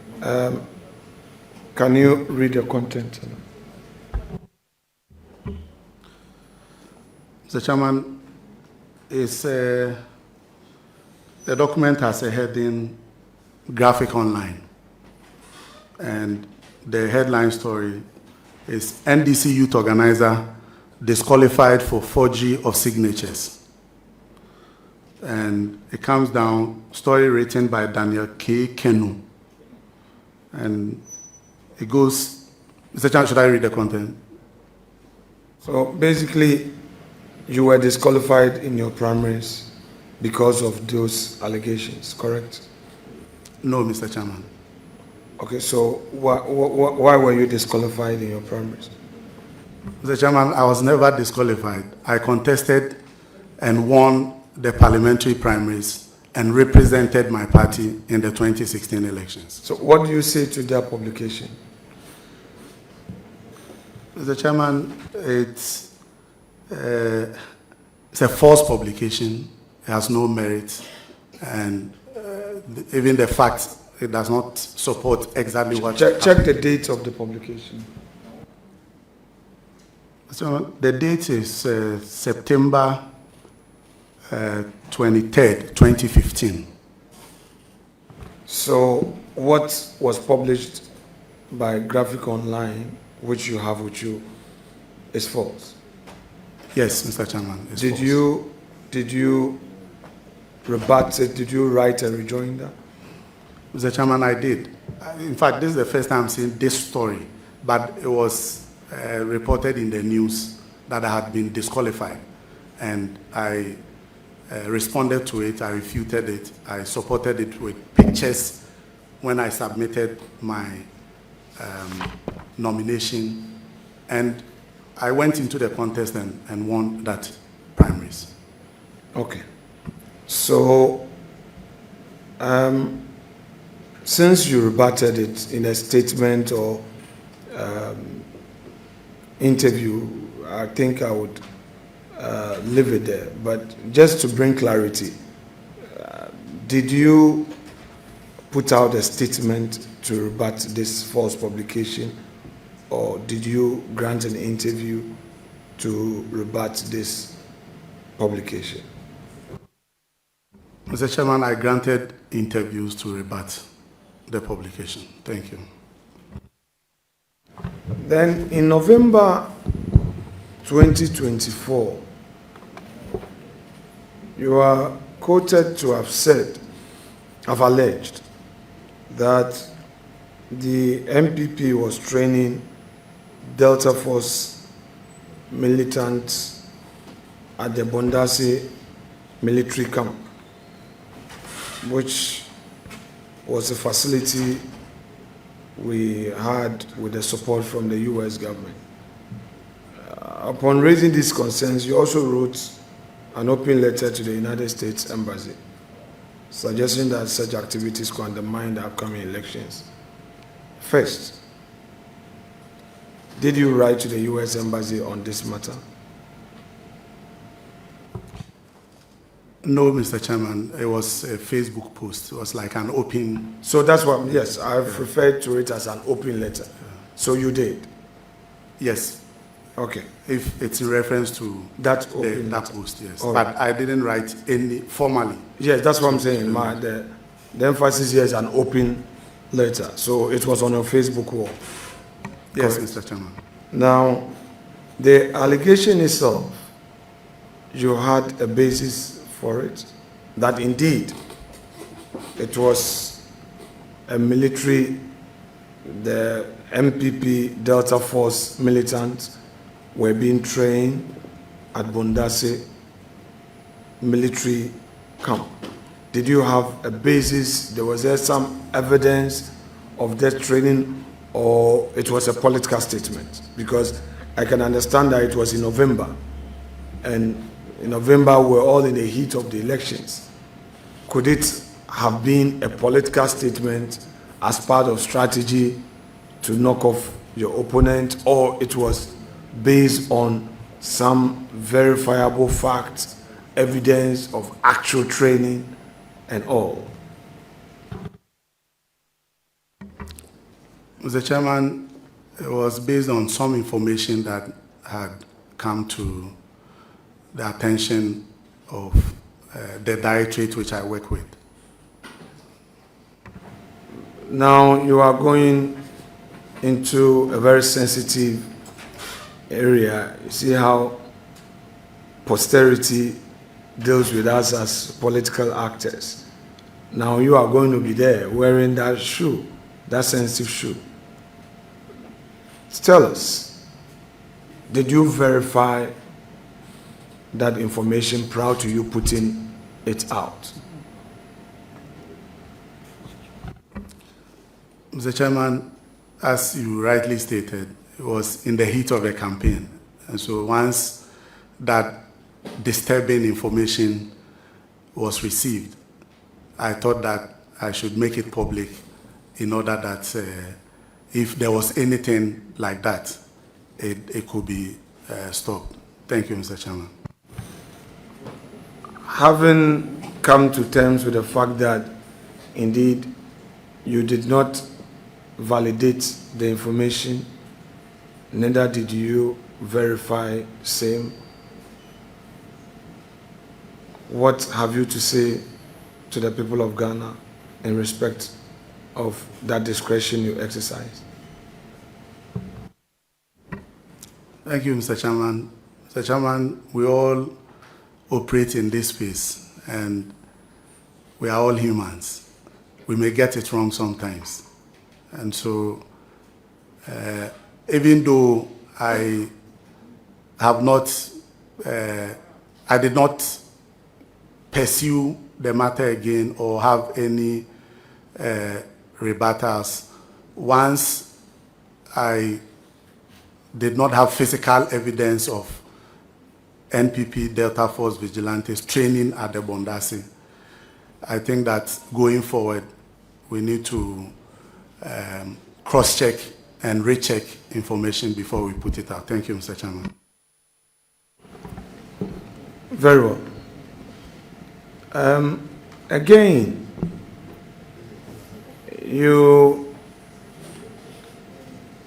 Speaker 1: Can you read the content?
Speaker 2: Mr. Chairman, the document has a heading, Graphic Online. And the headline story is NDC Youth Organizer disqualified for forgery of signatures. And it comes down, story written by Daniel K. Kenu. And it goes, Mr. Chairman, should I read the content?
Speaker 1: So basically, you were disqualified in your primaries because of those allegations, correct?
Speaker 2: No, Mr. Chairman.
Speaker 1: Okay, so why were you disqualified in your primaries?
Speaker 2: Mr. Chairman, I was never disqualified. I contested and won the parliamentary primaries and represented my party in the 2016 elections.
Speaker 1: So what do you say to that publication?
Speaker 2: Mr. Chairman, it's a false publication. It has no merit, and even the fact it does not support exactly what...
Speaker 1: Check the date of the publication.
Speaker 2: So the date is September 23rd, 2015.
Speaker 1: So what was published by Graphic Online, which you have with you, is false?
Speaker 2: Yes, Mr. Chairman.
Speaker 1: Did you rebut it? Did you write a rejoinder?
Speaker 2: Mr. Chairman, I did. In fact, this is the first time I'm seeing this story, but it was reported in the news that I had been disqualified, and I responded to it, I refuted it, I supported it with pictures when I submitted my nomination, and I went into the contest and won that primaries.
Speaker 1: Okay. So, since you rebutted it in a statement or interview, I think I would leave it there. But just to bring clarity, did you put out a statement to rebut this false publication, or did you grant an interview to rebut this publication?
Speaker 2: Mr. Chairman, I granted interviews to rebut the publication. Thank you.
Speaker 1: Then in November 2024, you are quoted to have alleged that the MPP was training Delta Force militants at the Bondasi military camp, which was a facility we had with the support from the U.S. government. Upon raising these concerns, you also wrote an open letter to the United States Embassy, suggesting that such activities could undermine the upcoming elections. First, did you write to the U.S. Embassy on this matter?
Speaker 2: No, Mr. Chairman. It was a Facebook post. It was like an open...
Speaker 1: So that's what, yes, I've referred to it as an open letter. So you did?
Speaker 2: Yes.
Speaker 1: Okay.
Speaker 2: If it's in reference to
Speaker 1: that
Speaker 2: post, yes. But I didn't write any formally.
Speaker 1: Yes, that's what I'm saying. The emphasis here is an open letter. So it was on your Facebook wall.
Speaker 2: Yes,
Speaker 1: correct?
Speaker 2: Mr. Chairman.
Speaker 1: Now, the allegation itself, you had a basis for it, that indeed it was a military, the MPP Delta Force militants were being trained at Bondase military camp. Did you have a basis? Was there some evidence of that training, or it was a political statement? Because I can understand that it was in November, and in November we're all in the heat of the elections. Could it have been a political statement as part of strategy to knock off your opponent, or it was based on some verifiable facts, evidence of actual training and all?
Speaker 2: Mr. Chairman, it was based on some information that had come to the attention of the directorate which I work with.
Speaker 1: Now you are going into a very sensitive area. You see how posterity deals with us as political actors. Now you are going to be there wearing that shoe, that sensitive shoe. Tell us, did you verify that information prior to you putting it out?
Speaker 2: Mr. Chairman, as you rightly stated, it was in the heat of a campaign. And so once that disturbing information was received, I thought that I should make it public in order that if there was anything like that, it could be stopped. Thank you, Mr. Chairman.
Speaker 1: Having come to terms with the fact that indeed you did not validate the information, neither did you verify same, what have you to say to the people of Ghana in respect of that discretion you exercise?
Speaker 2: Thank you, Mr. Chairman. Mr. Chairman, we all operate in this space, and we are all humans. We may get it wrong sometimes. And so, even though I did not pursue the matter again or have any rebuttals, once I did not have physical evidence of NPP Delta Force vigilantes training at the Bondase, I think that going forward, we need to cross-check and recheck information before we put it out. Thank you, Mr. Chairman.
Speaker 1: Very well. Again, you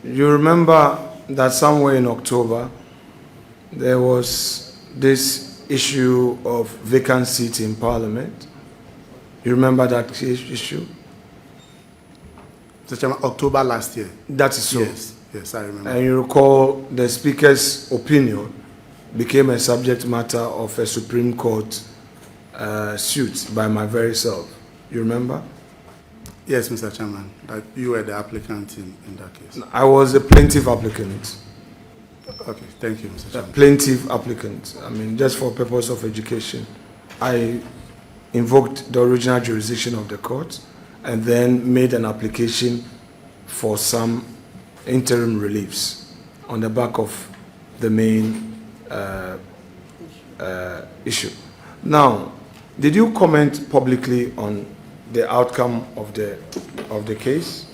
Speaker 1: remember that somewhere in October, there was this issue of vacant seats in Parliament. You remember that issue?
Speaker 2: Mr. Chairman, October last year.
Speaker 1: That is so.
Speaker 2: Yes, I remember.
Speaker 1: And you recall the Speaker's opinion became a subject matter of a Supreme Court suit by my very self. You remember?
Speaker 2: Yes, Mr. Chairman, that you were the applicant in that case.
Speaker 1: I was a plaintiff applicant.
Speaker 2: Okay, thank you, Mr. Chairman.
Speaker 1: A plaintiff applicant. I mean, just for purpose of education. I invoked the original jurisdiction of the court and then made an application for some interim reliefs on the back of the main issue. Now, did you comment publicly on the outcome of the case?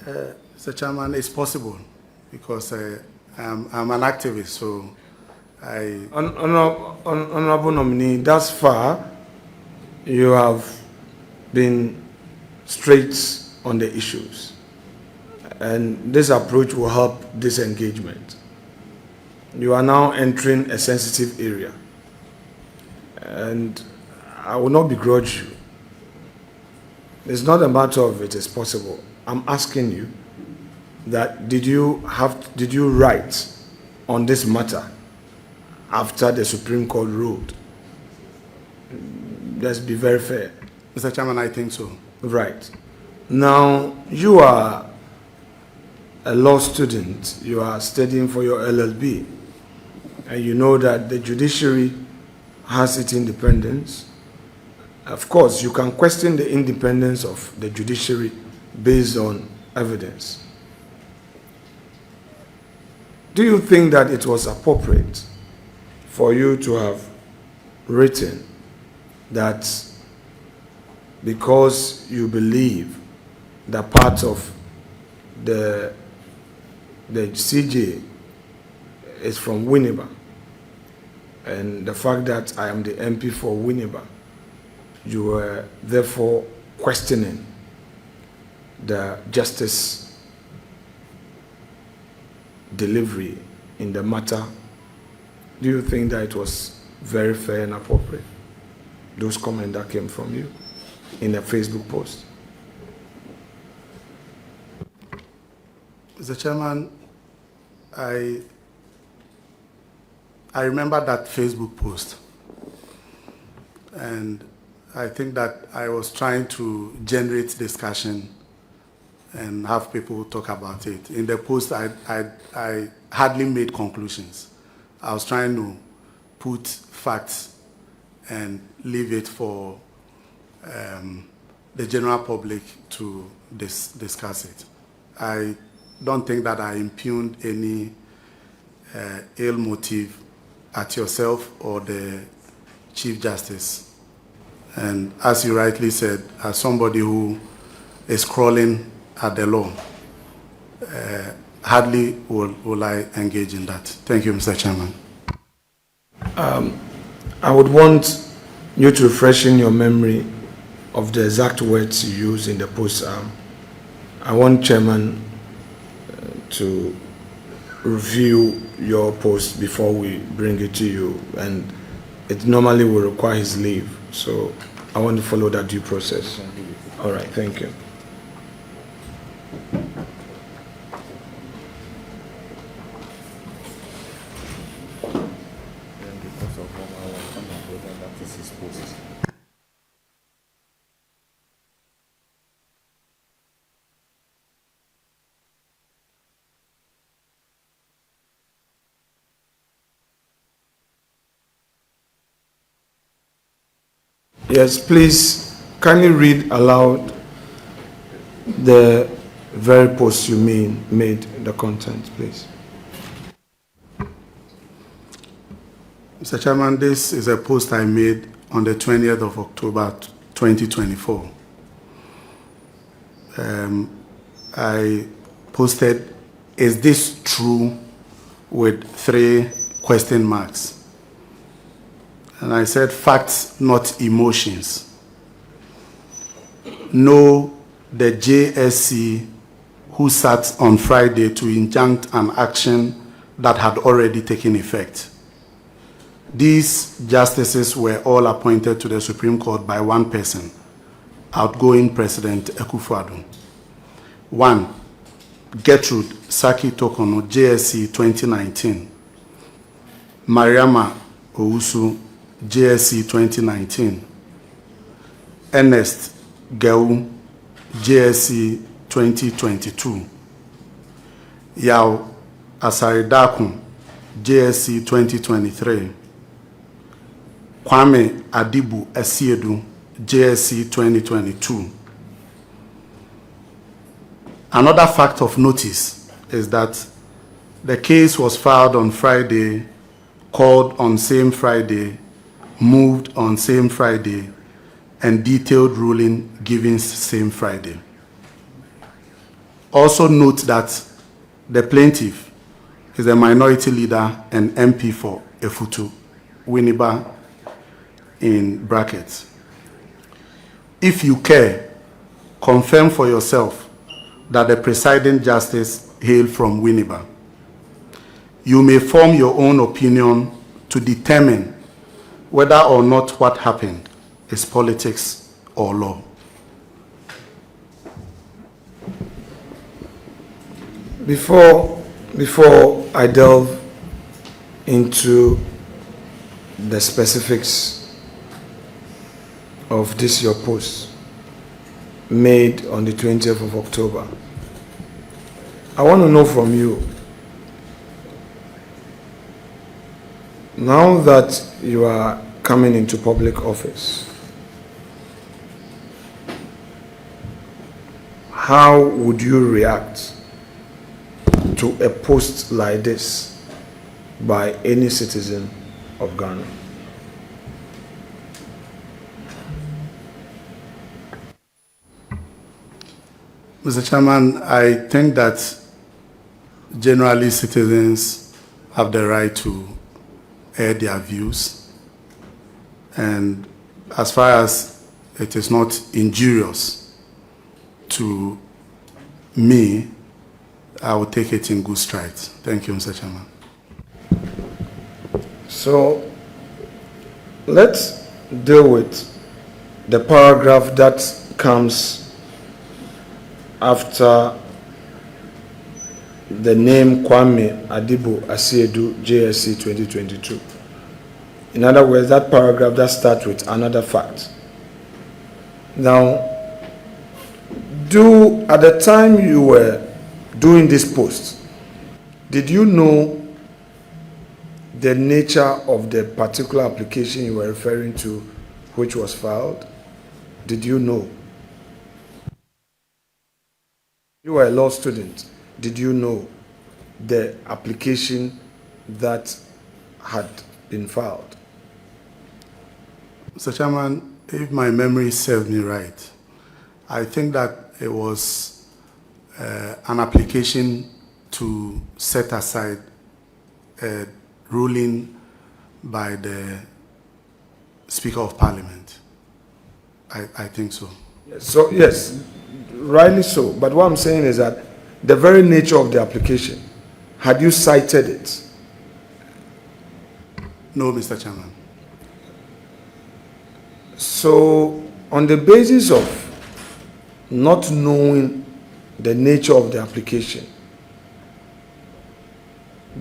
Speaker 2: Mr. Chairman, it's possible because I'm an activist, so I...
Speaker 1: Honorable Nominee, thus far, you have been straight on the issues, and this approach will help disengagement. You are now entering a sensitive area, and I will not begrudge you. It's not a matter of it is possible. I'm asking you that did you write on this matter after the Supreme Court ruled? Let's be very fair.
Speaker 2: Mr. Chairman, I think so.
Speaker 1: Right. Now, you are a law student. You are studying for your LLB. And you know that the judiciary has its independence. Of course, you can question the independence of the judiciary based on evidence. Do you think that it was appropriate for you to have written that because you believe that part of the CJ is from Winneba, and the fact that I am the MP for Winneba, you were therefore questioning the justice delivery in the matter? Do you think that it was very fair and appropriate, those comments that came from you in a Facebook post?
Speaker 2: Mr. Chairman, I remember that Facebook post, and I think that I was trying to generate discussion and have people talk about it. In the post, I hardly made conclusions. I was trying to put facts and leave it for the general public to discuss it. I don't think that I impugned any ill motive at yourself or the Chief Justice. And as you rightly said, as somebody who is crawling at the law, hardly will I engage in that. Thank you, Mr. Chairman.
Speaker 1: I would want you to freshen your memory of the exact words you used in the post. I want Chairman to review your post before we bring it to you, and it normally will require his leave, so I want to follow that due process. All right, thank you. Yes, please, can you read aloud the very post you made, the content, please?
Speaker 2: Mr. Chairman, this is a post I made on the 20th of October 2024. I posted, "Is this true?" with 3 question marks. And I said, "Facts, not emotions. No, the JSC who sat on Friday to injunct an action that had already taken effect. These justices were all appointed to the Supreme Court by one person, outgoing President Akufo-Addo. 1. Gertrude Saki Tokono, JSC 2019. Mariama Owusu, JSC 2019. Ernest Geu, JSC 2022. Yao Asaridakun, JSC 2023. Kwame Adibu Esiedu, JSC 2022. Another fact of notice is that the case was filed on Friday, called on same Friday, moved on same Friday, and detailed ruling given same Friday. Also note that the plaintiff is a minority leader and MP for Efutu, Winneba in brackets. If you care, confirm for yourself that the presiding justice hailed from Winneba. You may form your own opinion to determine whether or not what happened is politics or law.
Speaker 1: Before I delve into the specifics of this your post made on the 20th of October. I want to know from you, now that you are coming into public office, how would you react to a post like this by any citizen of Ghana?
Speaker 2: Mr. Chairman, I think that generally citizens have the right to air their views, and as far as it is not injurious to me, I will take it in good strides. Thank you, Mr. Chairman.
Speaker 1: So let's deal with the paragraph that comes after the name Kwame Adibo Asiedu JSC 2022. In other words, that paragraph that starts with another fact. Now, at the time you were doing this post, did you know the nature of the particular application you were referring to which was filed? Did you know? You were a law student. Did you know the application that had been filed?
Speaker 2: Mr. Chairman, if my memory serves me right, I think that it was an application to set aside a ruling by the Speaker of Parliament. I think so.
Speaker 1: So, yes, rightly so. But what I'm saying is that the very nature of the application, had you cited it?
Speaker 2: No, Mr. Chairman.
Speaker 1: So, on the basis of not knowing the nature of the application,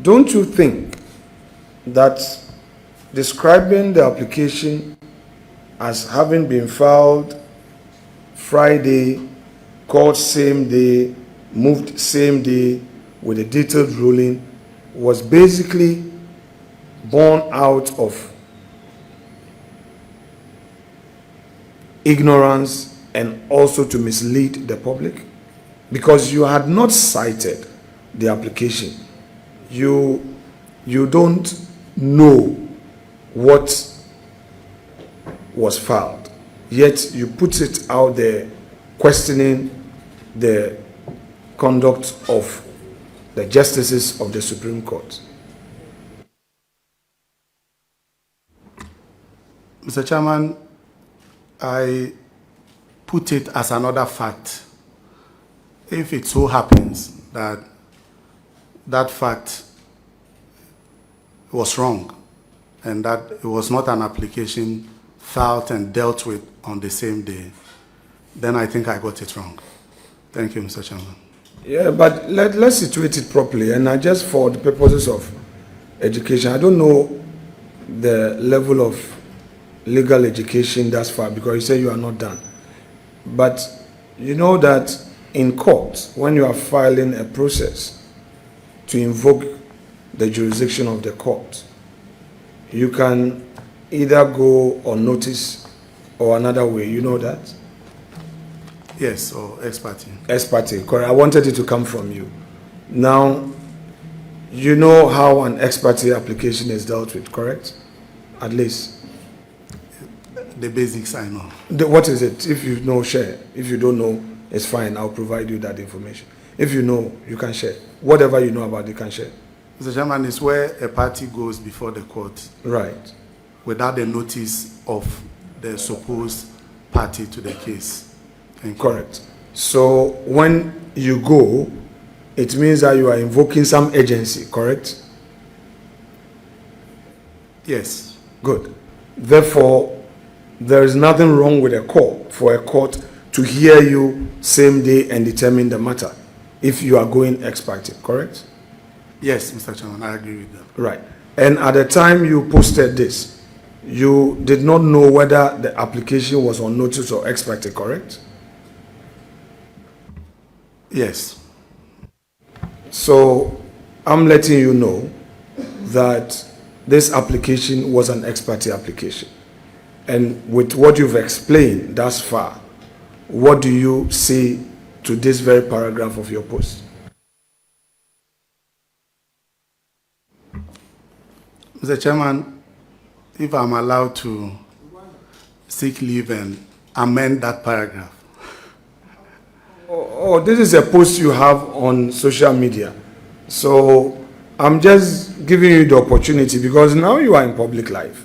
Speaker 1: don't you think that describing the application as having been filed Friday, called same day, moved same day with a detailed ruling was basically born out of ignorance and also to mislead the public? Because you had not cited the application. You don't know what was filed, yet you put it out there questioning the conduct of the justices of the Supreme Court.
Speaker 2: Mr. Chairman, I put it as another fact. If it so happens that that fact was wrong and that it was not an application filed and dealt with on the same day, then I think I got it wrong. Thank you, Mr. Chairman.
Speaker 1: Yeah, but let's situate it properly. And I just, for the purposes of education, I don't know the level of legal education thus far, because you say you are not done. But you know that in court, when you are filing a process to invoke the jurisdiction of the court, you can either go on notice or another way. You know that?
Speaker 2: Yes, or ex parte.
Speaker 1: Ex parte, correct. I wanted it to come from you. Now, you know how an ex parte application is dealt with, correct? At least.
Speaker 2: The basics I know.
Speaker 1: What is it? If you know, share. If you don't know, it's fine. I'll provide you that information. If you know, you can share. Whatever you know about, you can share.
Speaker 2: Mr. Chairman, is where a party goes before the court.
Speaker 1: Right.
Speaker 2: Without the notice of the supposed party to the case.
Speaker 1: Correct. So when you go, it means that you are invoking some agency, correct?
Speaker 2: Yes.
Speaker 1: Good. Therefore, there is nothing wrong with a court, for a court to hear you same day and determine the matter if you are going ex parte, correct?
Speaker 2: Yes, Mr. Chairman, I agree with that.
Speaker 1: Right. And at the time you posted this, you did not know whether the application was on notice or expected, correct?
Speaker 2: Yes.
Speaker 1: So I'm letting you know that this application was an ex parte application. And with what you've explained thus far, what do you say to this very paragraph of your post?
Speaker 2: Mr. Chairman, if I'm allowed to seek leave and amend that paragraph.
Speaker 1: Oh, this is a post you have on social media. So I'm just giving you the opportunity because now you are in public life.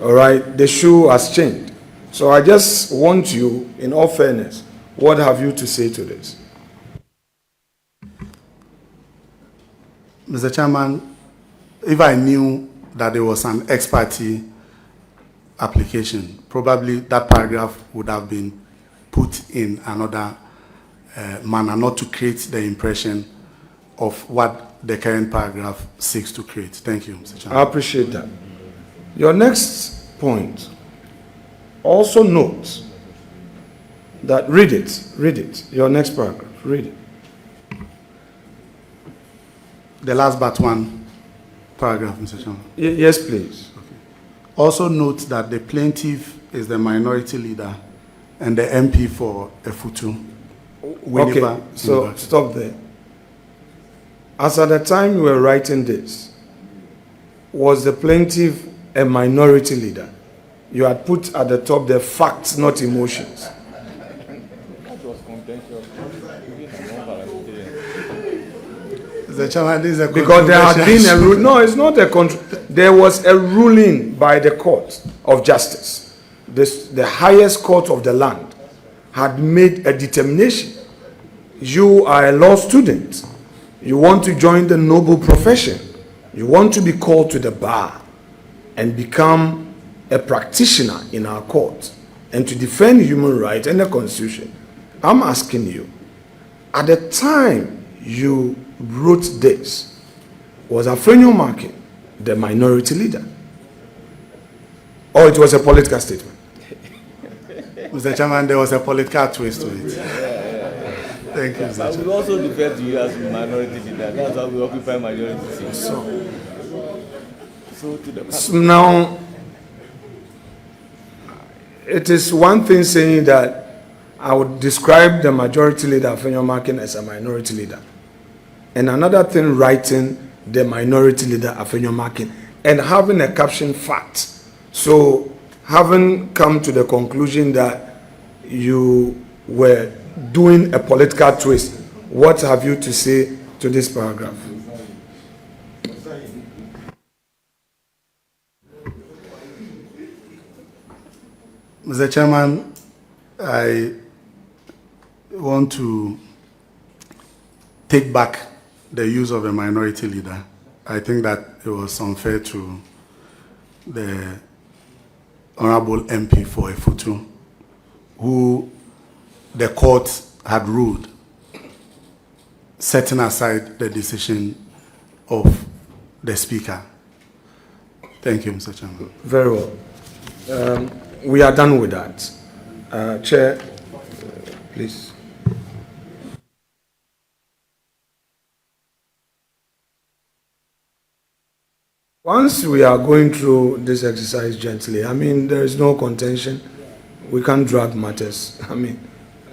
Speaker 1: All right, the shoe has changed. So I just want you, in all fairness, what have you to say to this?
Speaker 2: Mr. Chairman, if I knew that there was an ex parte application, probably that paragraph would have been put in another manner, not to create the impression of what the current paragraph seeks to create. Thank you, Mr. Chairman.
Speaker 1: I appreciate that. Your next point also note that, read it, your next paragraph, read it.
Speaker 2: The last but one paragraph, Mr. Chairman.
Speaker 1: Yes, please.
Speaker 2: Also note that the plaintiff is the minority leader and the MP for Efutu.
Speaker 1: Okay, so stop there. As at the time you were writing this, was the plaintiff a minority leader? You had put at the top the facts, not emotions.
Speaker 2: The chairman, this is a
Speaker 1: because there had been a rule. No, it's not a there was a ruling by the court of justice. The highest court of the land had made a determination. You are a law student. You want to join the noble profession. You want to be called to the bar and become a practitioner in our court and to defend human rights and the Constitution. I'm asking you, at the time you wrote this, was Afenyo Markins the minority leader? Or it was a political statement?
Speaker 2: Mr. Chairman, there was a political twist to it. Thank you, Mr.
Speaker 3: But we also refer to you as minority leader. That's how we occupy majority seats. So to the
Speaker 1: now, it is one thing saying that I would describe the majority leader, Afenyo Markins, as a minority leader. And another thing, writing the minority leader, Afenyo Markins, and having a caption fact. So, having come to the conclusion that you were doing a political twist, what have you to say to this paragraph?
Speaker 2: Mr. Chairman, I want to take back the use of a minority leader. I think that it was unfair to the Honorable MP for Efutu, who the court had ruled, setting aside the decision of the Speaker. Thank you, Mr. Chairman.
Speaker 1: Very well. We are done with that. Chair, please. Once we are going through this exercise gently, I mean, there is no contention. We can't drag matters. I mean,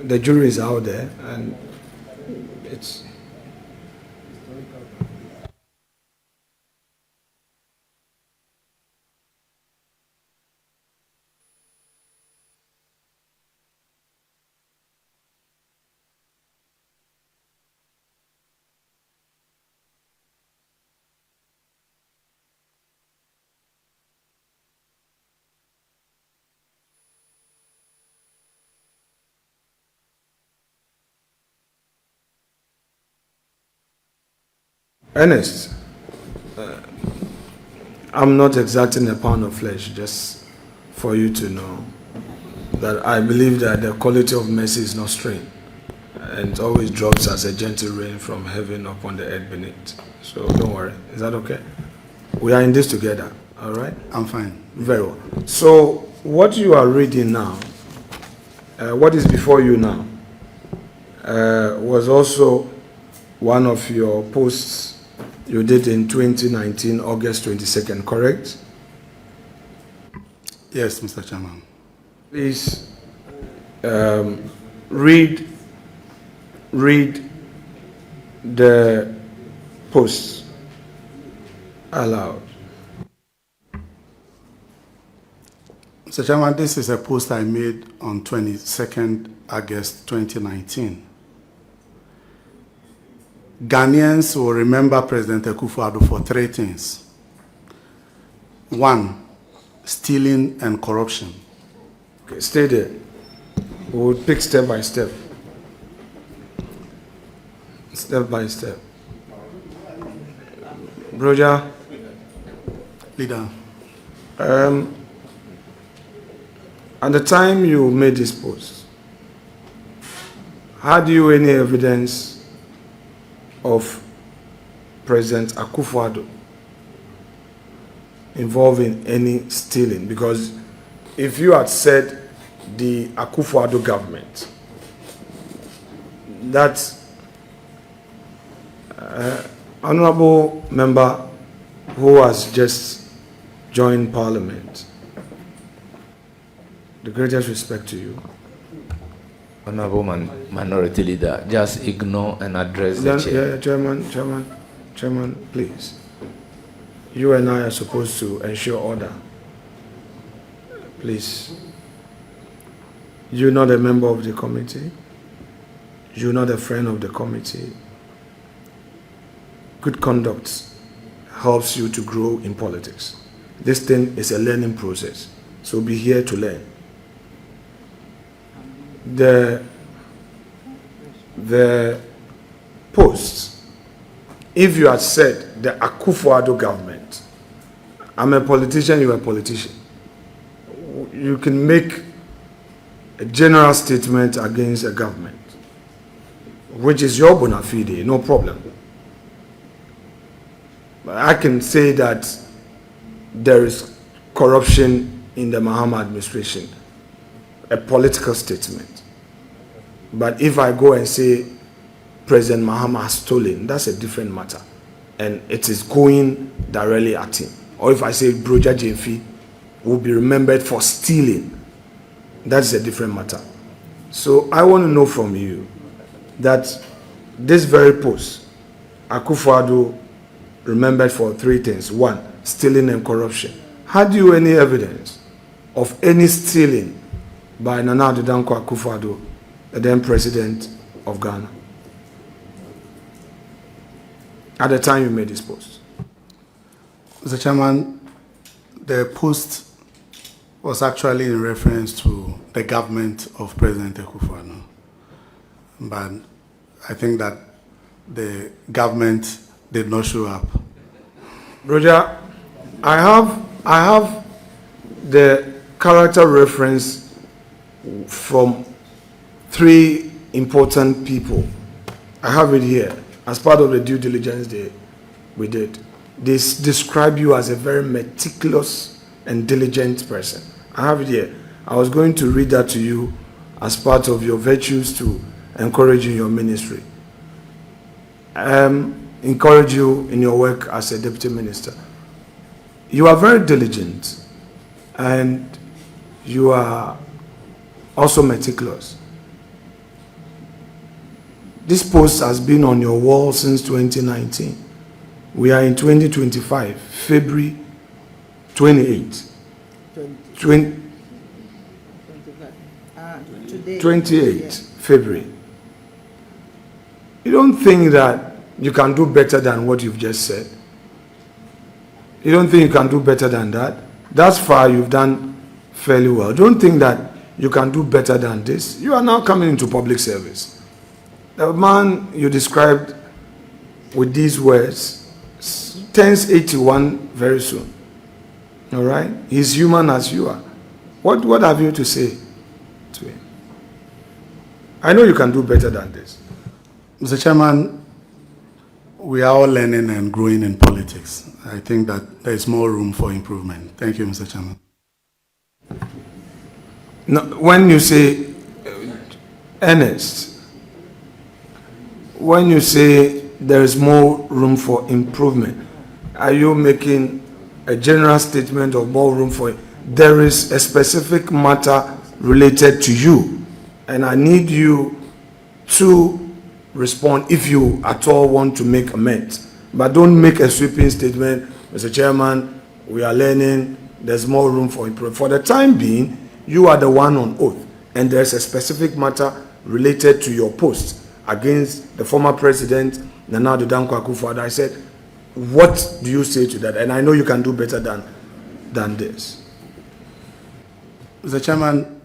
Speaker 1: the jury is out there, and it's... Ernest, I'm not exacting a pound of flesh, just for you to know that I believe that the quality of mercy is not strained, and it always drops as a gentle rain from heaven upon the earth beneath. So don't worry. Is that okay? We are in this together. All right?
Speaker 2: I'm fine.
Speaker 1: Very well. So what you are reading now, what is before you now, was also one of your posts you did in 2019, August 22nd, correct?
Speaker 2: Yes, Mr. Chairman.
Speaker 1: Please read the post aloud.
Speaker 2: Mr. Chairman, this is a post I made on 22nd August 2019. Ghanaians will remember President Akufo-Addo for three things. One, stealing and corruption.
Speaker 1: Okay, stay there. We'll pick step by step. Step by step. Brogya.
Speaker 2: Leader.
Speaker 1: At the time you made this post, had you any evidence of President Akufo-Addo involving any stealing? Because if you had said the Akufo-Addo government, that honorable member who has just joined Parliament, the greatest respect to you.
Speaker 3: Honorable Minority Leader, just ignore and address the chair.
Speaker 1: Yeah, Chairman, please. You and I are supposed to ensure order. Please. You're not a member of the committee. You're not a friend of the committee. Good conduct helps you to grow in politics. This thing is a learning process, so be here to learn. The post, if you had said the Akufo-Addo government, I'm a politician, you're a politician, you can make a general statement against a government, which is your bona fide, no problem. But I can say that there is corruption in the Mahama administration, a political statement. But if I go and say President Mahama has stolen, that's a different matter. And it is going directly at him. Or if I say Brogya Gyamfi will be remembered for stealing, that's a different matter. So I want to know from you that this very post, Akufo-Addo remembered for three things. One, stealing and corruption. Had you any evidence of any stealing by Nana Addo Dankwa Akufo-Addo, the then president of Ghana, at the time you made this post?
Speaker 2: Mr. Chairman, the post was actually in reference to the government of President Akufo-Addo. But I think that the government did not show up.
Speaker 1: Brogya, I have the character reference from three important people. I have it here as part of the due diligence we did. They describe you as a very meticulous and diligent person. I have it here. I was going to read that to you as part of your virtues to encourage you in your ministry. Encourage you in your work as a deputy minister. You are very diligent and you are also meticulous. This post has been on your wall since 2019. We are in 2025, February 28. 28 February. You don't think that you can do better than what you've just said? You don't think you can do better than that? Thus far, you've done fairly well. Don't think that you can do better than this. You are now coming into public service. The man you described with these words turns 81 very soon. All right? He's human as you are. What have you to say to him? I know you can do better than this.
Speaker 2: Mr. Chairman, we are all learning and growing in politics. I think that there is more room for improvement. Thank you, Mr. Chairman.
Speaker 1: Now, when you say Ernest, when you say there is more room for improvement, are you making a general statement of more room for it? There is a specific matter related to you, and I need you to respond if you at all want to make amends. But don't make a sweeping statement, Mr. Chairman, we are learning, there's more room for improvement. For the time being, you are the one on oath, and there's a specific matter related to your post against the former president, Nana Addo Dankwa Akufo-Addo. I said, what do you say to that? And I know you can do better than this.
Speaker 2: Mr. Chairman,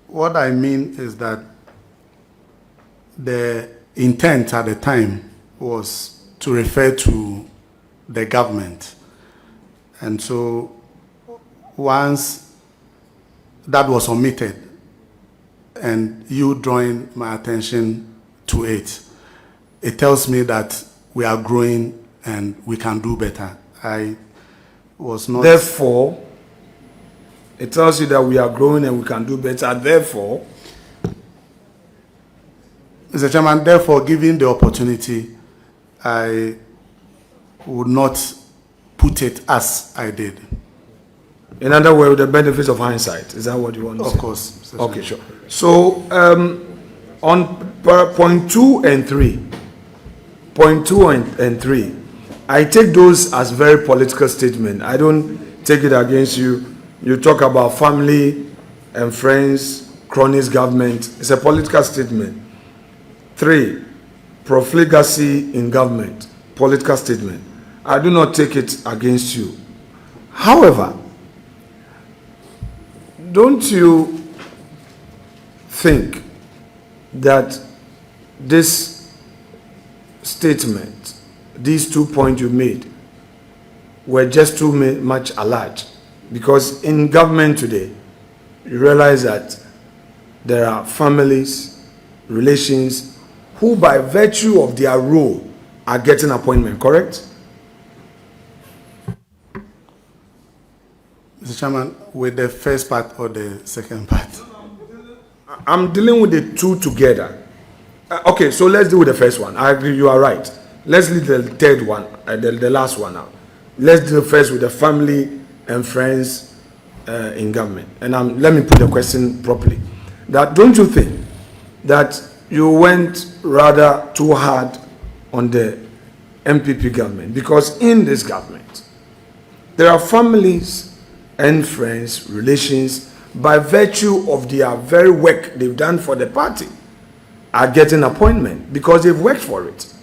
Speaker 2: what I mean is that the intent at the time was to refer to the government. And so once that was omitted and you drawing my attention to it, it tells me that we are growing and we can do better. I was not...
Speaker 1: Therefore, it tells you that we are growing and we can do better. Therefore,
Speaker 2: Mr. Chairman, therefore, given the opportunity, I would not put it as I did.
Speaker 1: in other words, the benefits of hindsight. Is that what you want to say?
Speaker 2: Of course, Mr.
Speaker 1: Okay, sure. So, on point 2 and 3, point 2 and 3, I take those as very political statement. I don't take it against you. You talk about family and friends, cronies government. It's a political statement. 3, profligacy in government, political statement. I do not take it against you. However, don't you think that this statement, these 2 points you made, were just too much alike? Because in government today, you realize that there are families, relations, who by virtue of their role are getting appointment, correct?
Speaker 2: Mr. Chairman, with the first part or the second part?
Speaker 1: I'm dealing with the two together. Okay, so let's deal with the first one. I agree, you are right. Let's leave the third one, the last one out. Let's deal first with the family and friends in government. And let me put the question properly. That don't you think that you went rather too hard on the MPP government? Because in this government, there are families and friends, relations, by virtue of their very work they've done for the party, are getting appointment because they've worked for it.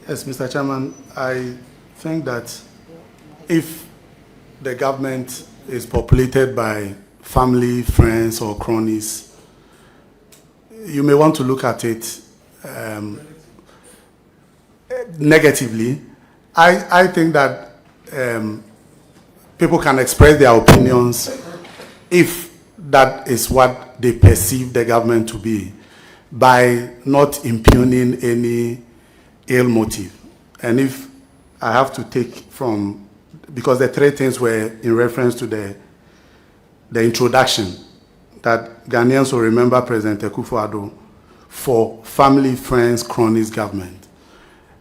Speaker 2: Yes, Mr. Chairman, I think that if the government is populated by family, friends, or cronies, you may want to look at it negatively. I think that people can express their opinions if that is what they perceive the government to be, by not impugning any ill motive. And if I have to take from, because the 3 things were in reference to the introduction, that Ghanaians will remember President Akufo-Addo for family, friends, cronies government.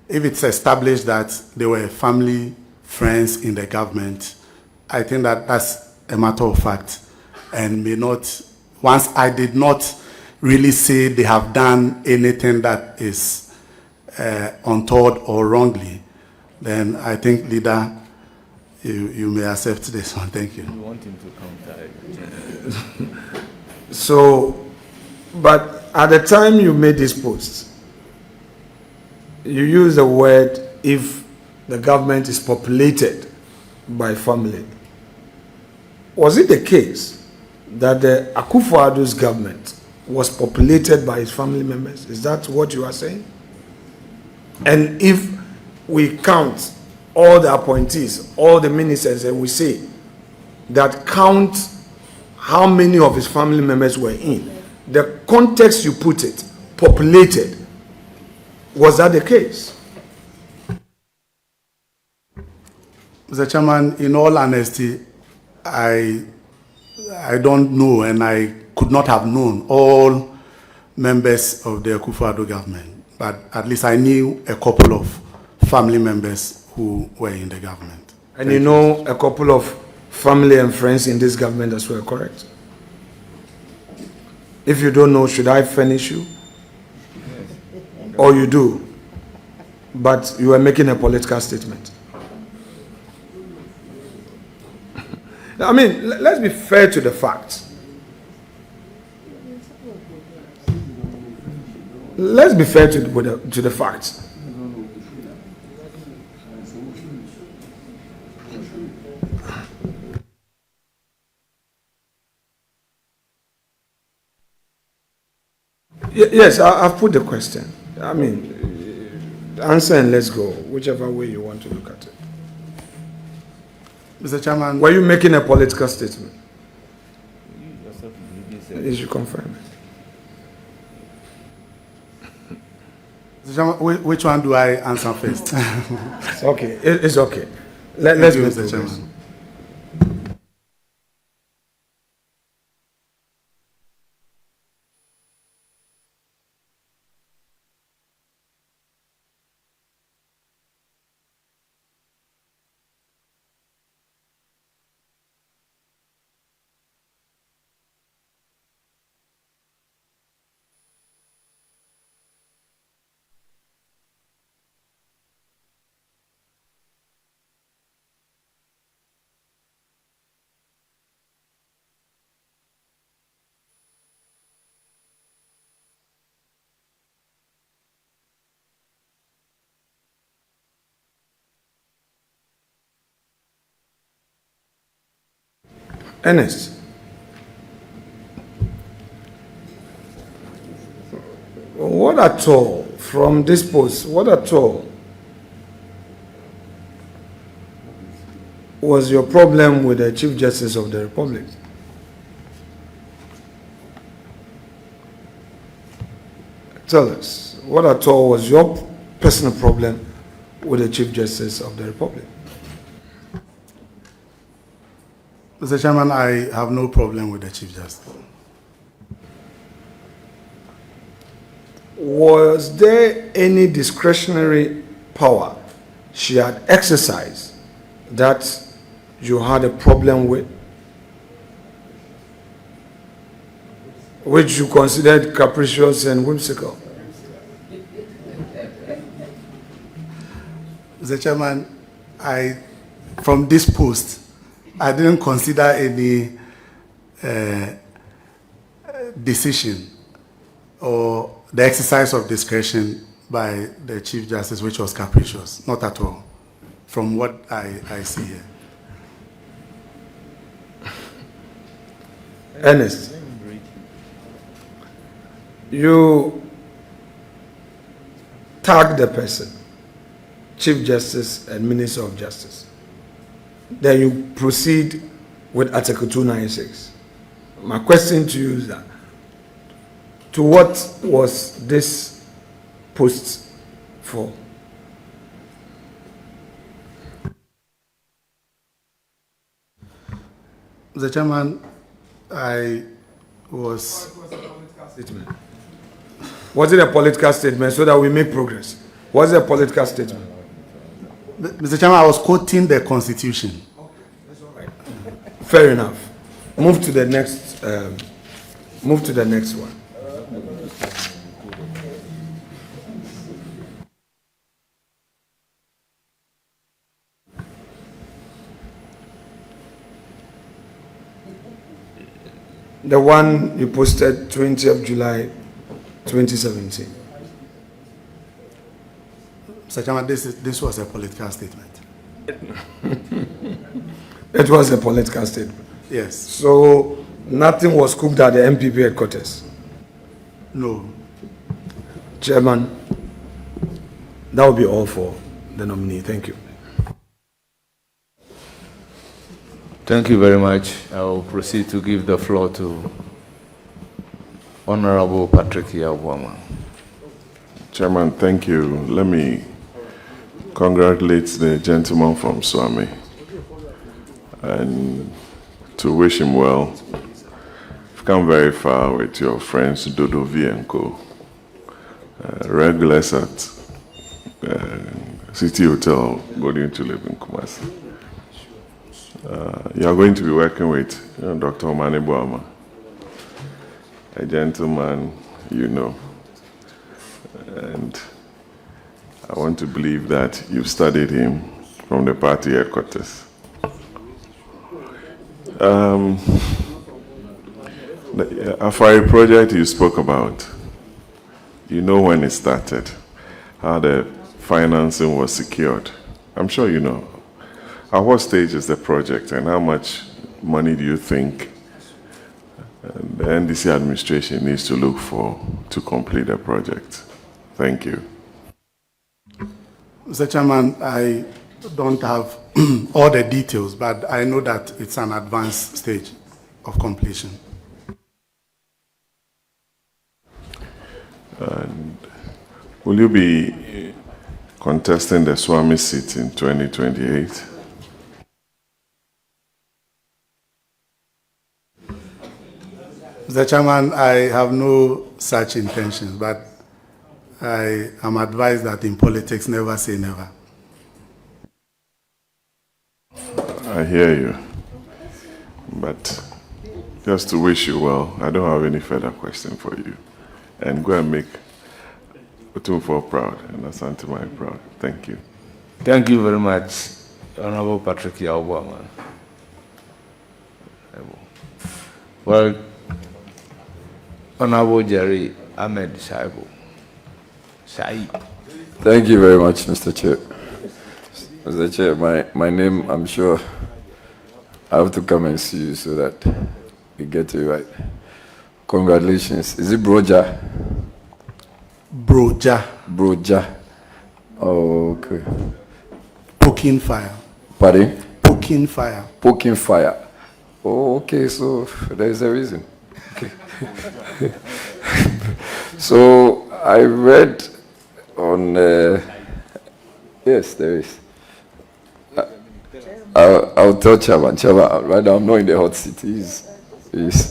Speaker 2: If it's established that there were family, friends in the government, I think that that's a matter of fact, and may not, once I did not really say they have done anything that is untoward or wrongly, then I think, leader, you may accept this one. Thank you.
Speaker 3: You want him to counter.
Speaker 1: So, but at the time you made this post, you used the word if the government is populated by family. Was it the case that the Akufo-Addo's government was populated by his family members? Is that what you are saying? And if we count all the appointees, all the ministers, and we say that count how many of his family members were in, the context you put it, populated, Was that the case?
Speaker 2: Mr. Chairman, in all honesty, I don't know, and I could not have known all members of the Akufo-Addo government, but at least I knew a couple of family members who were in the government.
Speaker 1: And you know a couple of family and friends in this government as well, correct? If you don't know, should I furnish you? Or you do, but you are making a political statement. I mean, let's be fair to the facts. Let's be fair to the facts. Yes, I've put the question. I mean, answer and let's go, whichever way you want to look at it.
Speaker 2: Mr. Chairman,
Speaker 1: Were you making a political statement? You should confirm it.
Speaker 2: Mr. Chairman, which one do I answer first?
Speaker 1: Okay, it's okay. Let's
Speaker 2: you,
Speaker 1: make
Speaker 2: Mr.
Speaker 1: progress.
Speaker 2: Chairman.
Speaker 1: Ernest, what at all from this post, what at all was your problem with the Chief Justice of the Republic? Tell us, what at all was your personal problem with the Chief Justice of the Republic?
Speaker 2: Mr. Chairman, I have no problem with the Chief Justice.
Speaker 1: Was there any discretionary power she had exercised that you had a problem with, which you considered capricious and whimsical?
Speaker 2: Mr. Chairman, from this post, I didn't consider any decision or the exercise of discretion by the Chief Justice which was capricious. Not at all, from what I see here.
Speaker 1: Ernest, you tag the person, Chief Justice and Minister of Justice. Then you proceed with Article 296. My question to you is that, to what was this post for?
Speaker 2: Mr. Chairman, I was...
Speaker 1: Statement. Was it a political statement so that we make progress? Was it a political statement?
Speaker 2: Mr. Chairman, I was quoting the Constitution.
Speaker 1: Fair enough. Move to the next. Move to the next one. The one you posted 20th July 2017.
Speaker 2: Mr. Chairman, this was a political statement.
Speaker 1: It was a political statement.
Speaker 2: Yes.
Speaker 1: So nothing was cooked at the MPP headquarters.
Speaker 2: No.
Speaker 1: Chairman, that will be all for the nominee. Thank you.
Speaker 3: Thank you very much. I will proceed to give the floor to Honorable Patrick Yabuama,
Speaker 11: Chairman, thank you. Let me congratulate the gentleman from Swami and to wish him well. You've come very far with your friends Dodo V and Co. Regulars at City Hotel, going to live in Kumasi. You are going to be working with Dr. Omani Boama, a gentleman you know. And I want to believe that you've studied him from the party headquarters. The Afari project you spoke about, you know when it started, how the financing was secured. I'm sure you know. At what stage is the project and how much money do you think the NDC administration needs to look for to complete the project? Thank you.
Speaker 2: Mr. Chairman, I don't have all the details, but I know that it's an advanced stage of completion.
Speaker 11: And will you be contesting the Swami seat in 2028?
Speaker 2: Mr. Chairman, I have no such intentions, but I am advised that in politics, never say never.
Speaker 11: I hear you. But just to wish you well, I don't have any further question for you. And go and make Otumfuo proud and Ashanti proud. Thank you.
Speaker 3: Thank you very much, Honorable Patrick Yaobama. Well, Honorable Jerry Ahmed Shaibu.
Speaker 12: Thank you very much, Mr. Chair. Mr. Chair, my name, I'm sure I have to come and see you so that we get it right. Congratulations. Is it Brogya?
Speaker 2: Brogya.
Speaker 12: Brogya. Oh, okay.
Speaker 2: Poking fire.
Speaker 12: Pardon?
Speaker 2: Poking fire.
Speaker 12: Poking fire. Oh, okay, so there's a reason. Okay. So I read on, yes, there is. I'll tell Chairman, right now I'm not in the hot seat,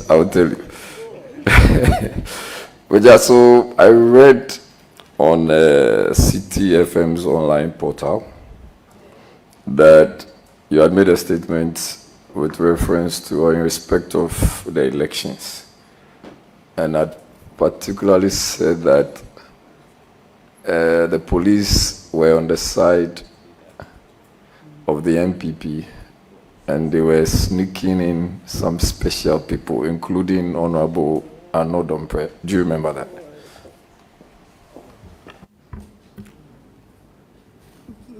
Speaker 12: I'll tell you. But yeah, so I read on CTFM's online portal that you had made a statement with reference to or in respect of the elections, and had particularly said that the police were on the side of the MPP and they were sneaking in some special people, including Honorable Anodompre. Do you remember that?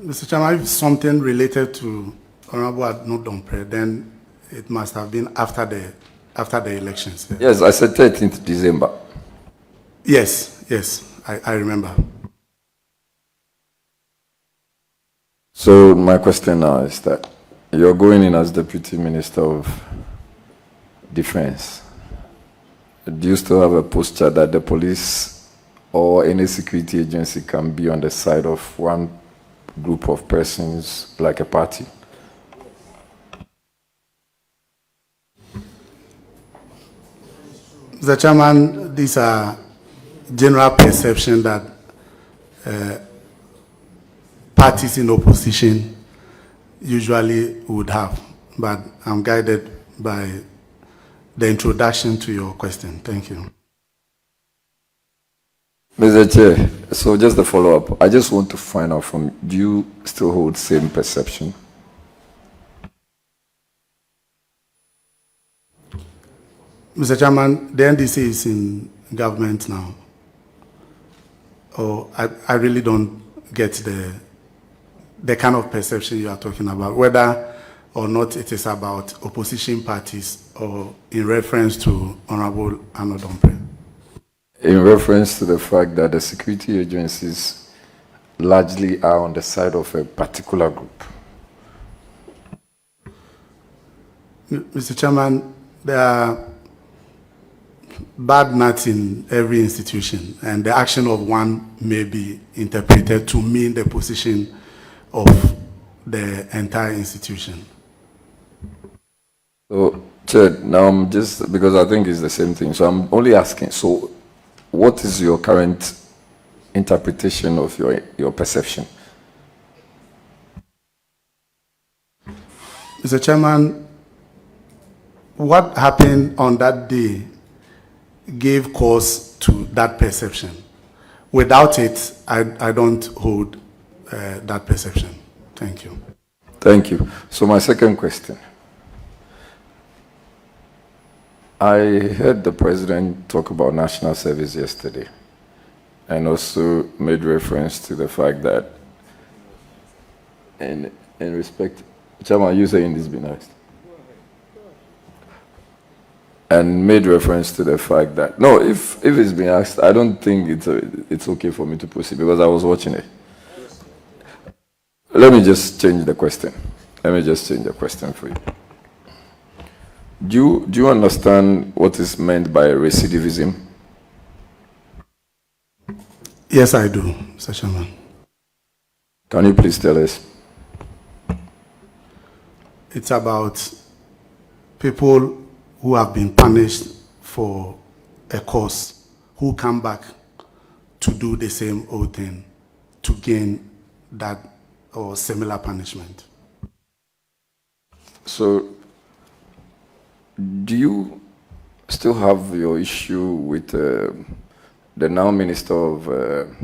Speaker 2: Mr. Chairman, if something related to Honorable Anodompre, then it must have been after the elections.
Speaker 12: Yes, I said 13th December.
Speaker 2: Yes, I remember.
Speaker 12: So my question now is that you're going in as Deputy Minister of Defense. Do you still have a posture that the police or any security agency can be on the side of one group of persons like a party?
Speaker 2: Mr. Chairman, these are general perception that parties in opposition usually would have, but I'm guided by the introduction to your question. Thank you.
Speaker 12: Mr. Chair, so just the follow-up. I just want to find out from you, do you still hold same perception?
Speaker 2: Mr. Chairman, the NDC is in government now. Oh, I really don't get the kind of perception you are talking about, whether or not it is about opposition parties or in reference to Honorable Anodompre.
Speaker 12: In reference to the fact that the security agencies largely are on the side of a particular group.
Speaker 2: Mr. Chairman, there are bad nuts in every institution, and the action of one may be interpreted to mean the position of the entire institution.
Speaker 12: So, Chair, now I'm just, because I think it's the same thing, so I'm only asking, so what is your current interpretation of your perception?
Speaker 2: Mr. Chairman, what happened on that day gave cause to that perception. Without it, I don't hold that perception. Thank you.
Speaker 12: Thank you. So my second question. I heard the president talk about national service yesterday and also made reference to the fact that in respect, Chairman, you saying this be next? And made reference to the fact that, no, if it's been asked, I don't think it's okay for me to proceed because I was watching it. Let me just change the question. Let me just change the question for you. Do you understand what is meant by recidivism?
Speaker 2: Yes, I do, Mr. Chairman.
Speaker 12: Can you please tell us?
Speaker 2: It's about people who have been punished for a cause, who come back to do the same old thing to gain that or similar punishment.
Speaker 12: So, do you still have your issue with the now Minister of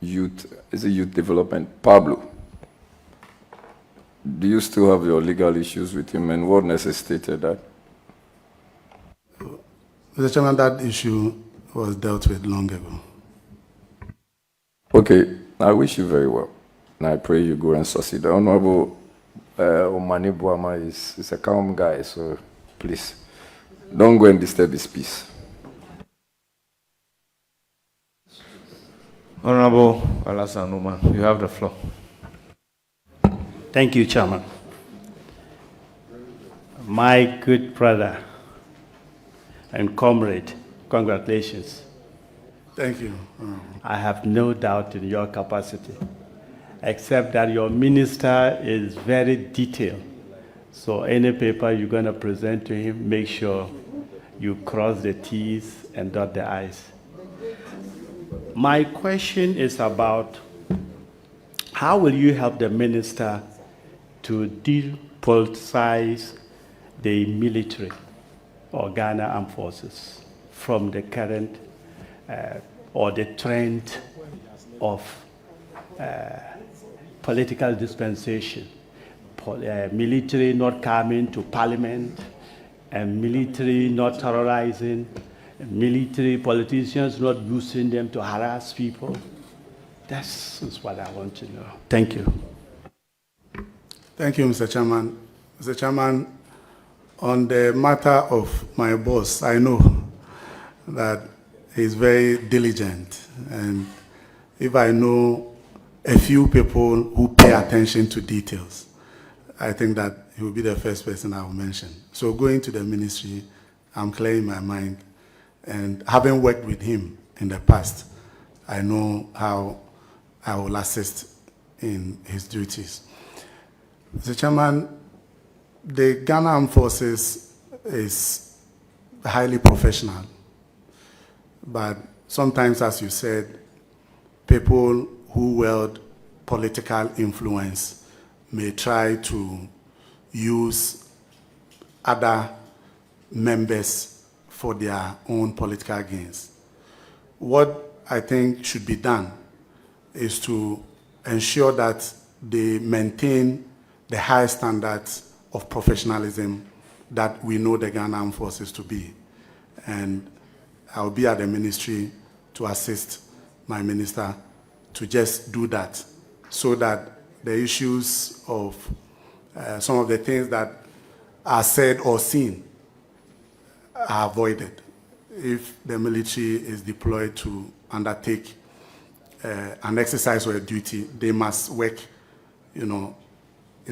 Speaker 12: Youth, is it Youth Development, Pablo? Do you still have your legal issues with him, and what necessitated that?
Speaker 2: Mr. Chairman, that issue was dealt with long ago.
Speaker 12: Okay, I wish you very well, and I pray you go and succeed. The Honorable Omani Buama is a calm guy, so please, don't go and disturb his peace.
Speaker 3: Honorable Alasan Uman, you have the floor.
Speaker 13: Thank you, Chairman. My good brother and comrade, congratulations.
Speaker 2: Thank you.
Speaker 13: I have no doubt in your capacity, except that your minister is very detailed. So any paper you're going to present to him, make sure you cross the T's and dot the I's. My question is about how will you help the minister to depoliticize the military or Ghana Armed Forces from the current or the trend of political dispensation, military not coming to parliament, and military not terrorizing, military politicians not using them to harass people? That's what I want to know. Thank you.
Speaker 2: Thank you, Mr. Chairman. Mr. Chairman, on the matter of my boss, I know that he's very diligent, and if I know a few people who pay attention to details, I think that he will be the first person I will mention. So going to the ministry, I'm clearing my mind, and having worked with him in the past, I know how I will assist in his duties. Mr. Chairman, the Ghana Armed Forces is highly professional, but sometimes, as you said, people who wield political influence may try to use other members for their own political gains. What I think should be done is to ensure that they maintain the high standards of professionalism that we know the Ghana Armed Forces to be. And I'll be at the ministry to assist my minister to just do that, so that the issues of some of the things that are said or seen are avoided. If the military is deployed to undertake an exercise or a duty, they must work, in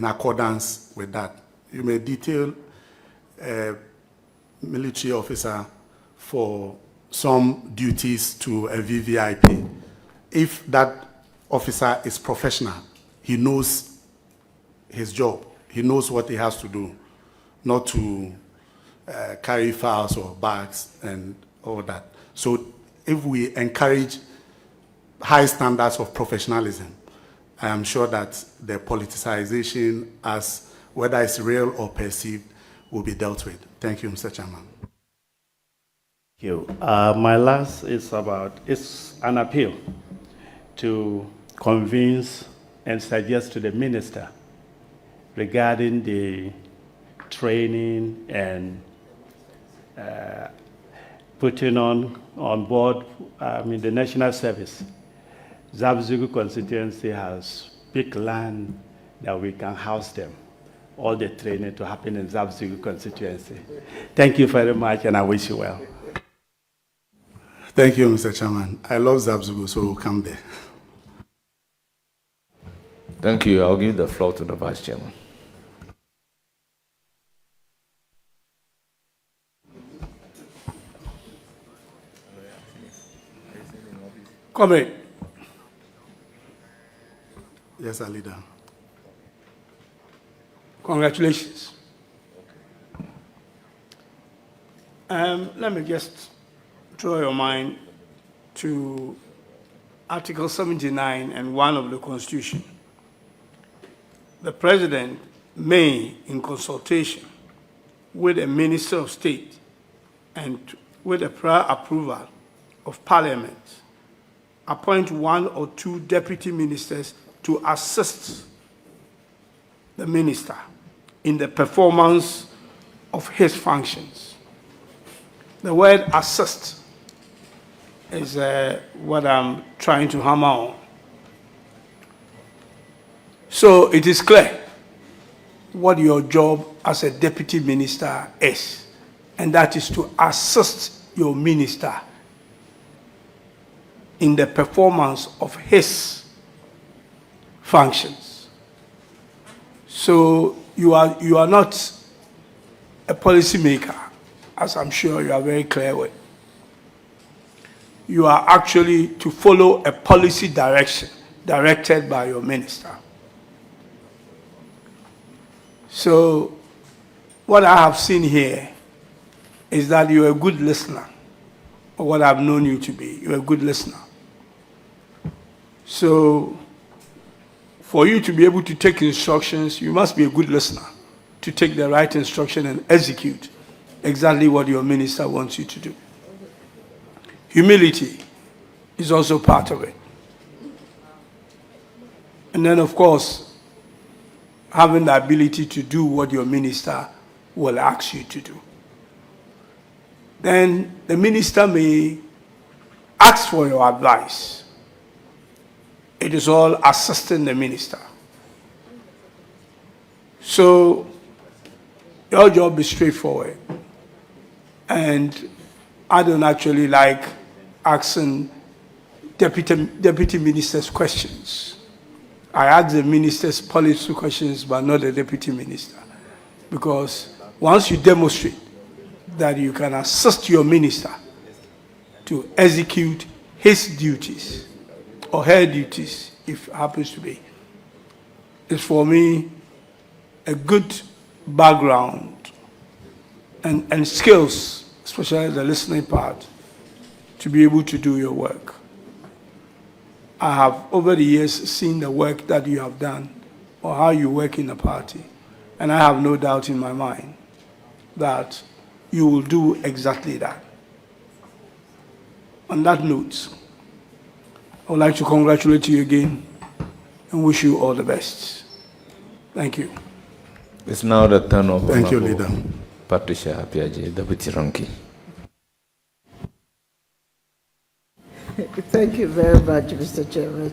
Speaker 2: accordance with that. You may detail a military officer for some duties to a VVIP. If that officer is professional, he knows his job. He knows what he has to do, not to carry files or bags and all that. So if we encourage high standards of professionalism, I am sure that the politicization, as whether it's real or perceived, will be dealt with. Thank you, Mr. Chairman.
Speaker 13: Thank you. My last is it's an appeal to convince and suggest to the minister regarding the training and putting on board the national service. Zabzugu constituency has big land that we can house them. All the training to happen in Zabzugu constituency. Thank you very much, and I wish you well.
Speaker 2: Thank you, Mr. Chairman. I love Zabzugu, so we'll come there.
Speaker 3: Thank you. I'll give the floor to the Vice Chairman.
Speaker 7: Comrade.
Speaker 2: Yes, our leader.
Speaker 7: Congratulations. Let me just draw your mind to Article 79 and 1 of the Constitution. The President may, in consultation with a Minister of State and with the prior approval of Parliament, appoint 1 or 2 deputy ministers to assist the minister in the performance of his functions. The word assist is what I'm trying to hammer on. So it is clear what your job as a deputy minister is, and that is to assist your minister in the performance of his functions. So you are not a policymaker, as I'm sure you are very clear with. You are actually to follow a policy direction directed by your minister. So what I have seen here is that you're a good listener, or what I've known you to be. You're a good listener. So for you to be able to take instructions, you must be a good listener to take the right instruction and execute exactly what your minister wants you to do. Humility is also part of it. And then, of course, having the ability to do what your minister will ask you to do. Then the minister may ask for your advice. It is all assisting the minister. So your job is straightforward. And I don't actually like asking deputy ministers questions. I ask the ministers policy questions, but not the deputy minister. Because once you demonstrate that you can assist your minister to execute his duties, or her duties, if it happens to be, it's for me a good background and skills, especially the listening part, to be able to do your work. I have, over the years, seen the work that you have done, or how you work in the party, and I have no doubt in my mind that you will do exactly that. On that note, I would like to congratulate you again and wish you all the best. Thank you.
Speaker 3: It's now the turn of
Speaker 2: Thank you, leader.
Speaker 3: Patricia Apiaje, Deputy Ranking.
Speaker 14: Thank you very much, Mr. Chairman.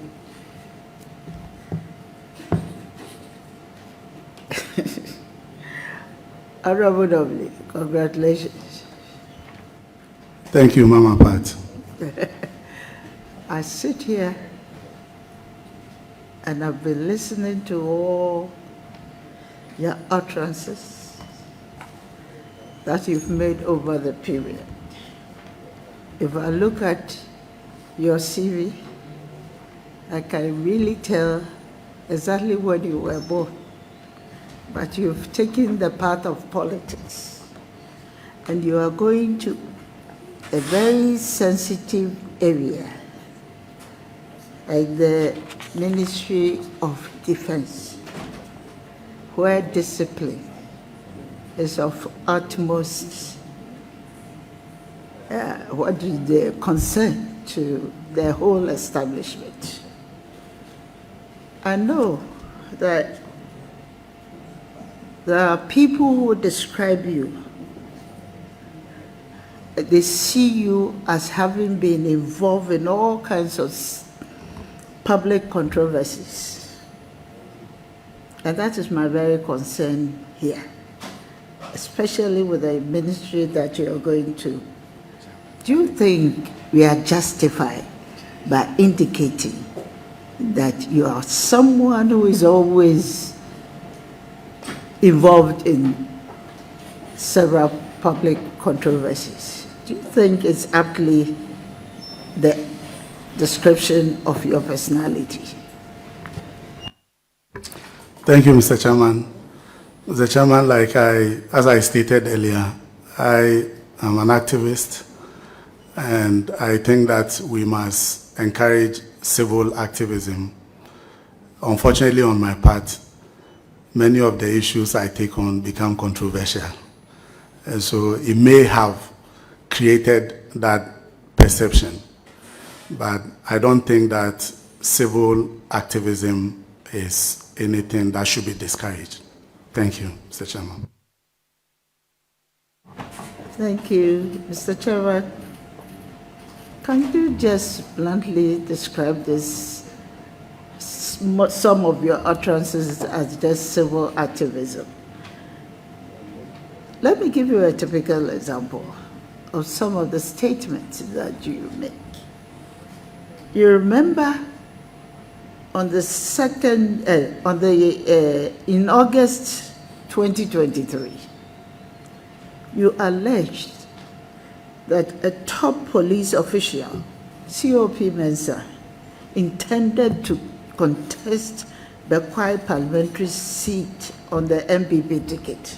Speaker 14: Honorable Nominee, congratulations.
Speaker 2: Thank you, Mama Pat.
Speaker 14: I sit here and I've been listening to all your utterances that you've made over the period. if I look at your CV, I can really tell exactly when you were born. But you've taken the path of politics, and you are going to a very sensitive area, like the Ministry of Defense, where discipline is of utmost what is the concern to the whole establishment. I know that there are people who describe you, they see you as having been involved in all kinds of public controversies. And that is my very concern here, especially with the ministry that you are going to. Do you think we are justified by indicating that you are someone who is always involved in several public controversies? Do you think it's aptly the description of your personality?
Speaker 2: Thank you, Mr. Chairman. Mr. Chairman, as I stated earlier, I am an activist, and I think that we must encourage civil activism. Unfortunately, on my part, many of the issues I take on become controversial. And so it may have created that perception. But I don't think that civil activism is anything that should be discouraged. Thank you, Mr. Chairman.
Speaker 14: Thank you, Mr. Chairman. Can you just bluntly describe this, some of your utterances as just civil activism? Let me give you a typical example of some of the statements that you make. You remember on the in August 2023, you alleged that a top police official, COP Mensah, intended to contest the Kwai parliamentary seat on the MPP ticket.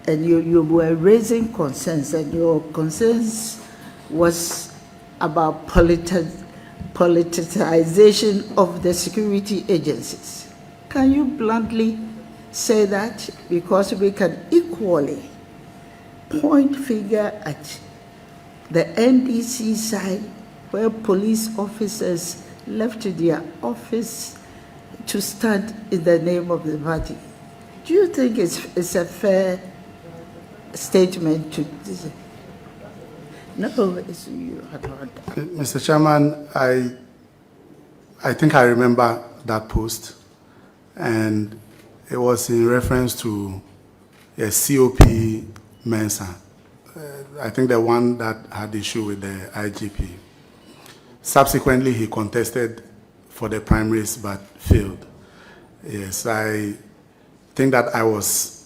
Speaker 14: And you were raising concerns, and your concerns was about politicization of the security agencies. Can you bluntly say that? Because we can equally point finger at the NDC side, where police officers left their office to stand in the name of the party. Do you think it's a fair statement to say? No, it's you.
Speaker 2: Mr. Chairman, I think I remember that post, and it was in reference to a COP Mensah. I think the one that had issue with the IGP. Subsequently, he contested for the primaries but failed. Yes, I think that I was,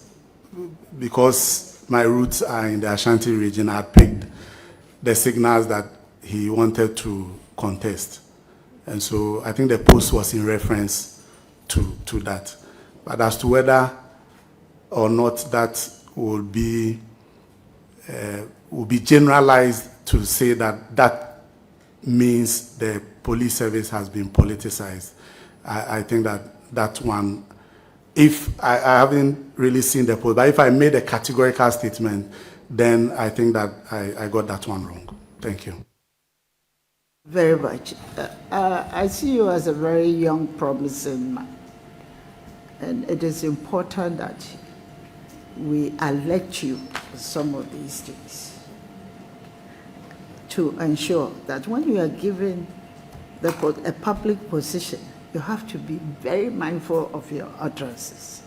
Speaker 2: because my roots are in the Ashanti region, I picked the signals that he wanted to contest. And so I think the post was in reference to that. But as to whether or not that will be generalized to say that that means the police service has been politicized, I think that one, if I haven't really seen the post, but if I made a categorical statement, then I think that I got that one wrong. Thank you.
Speaker 14: Very much. I see you as a very young, promising man. And it is important that we alert you on some of these things to ensure that when you are given a public position, you have to be very mindful of your utterances.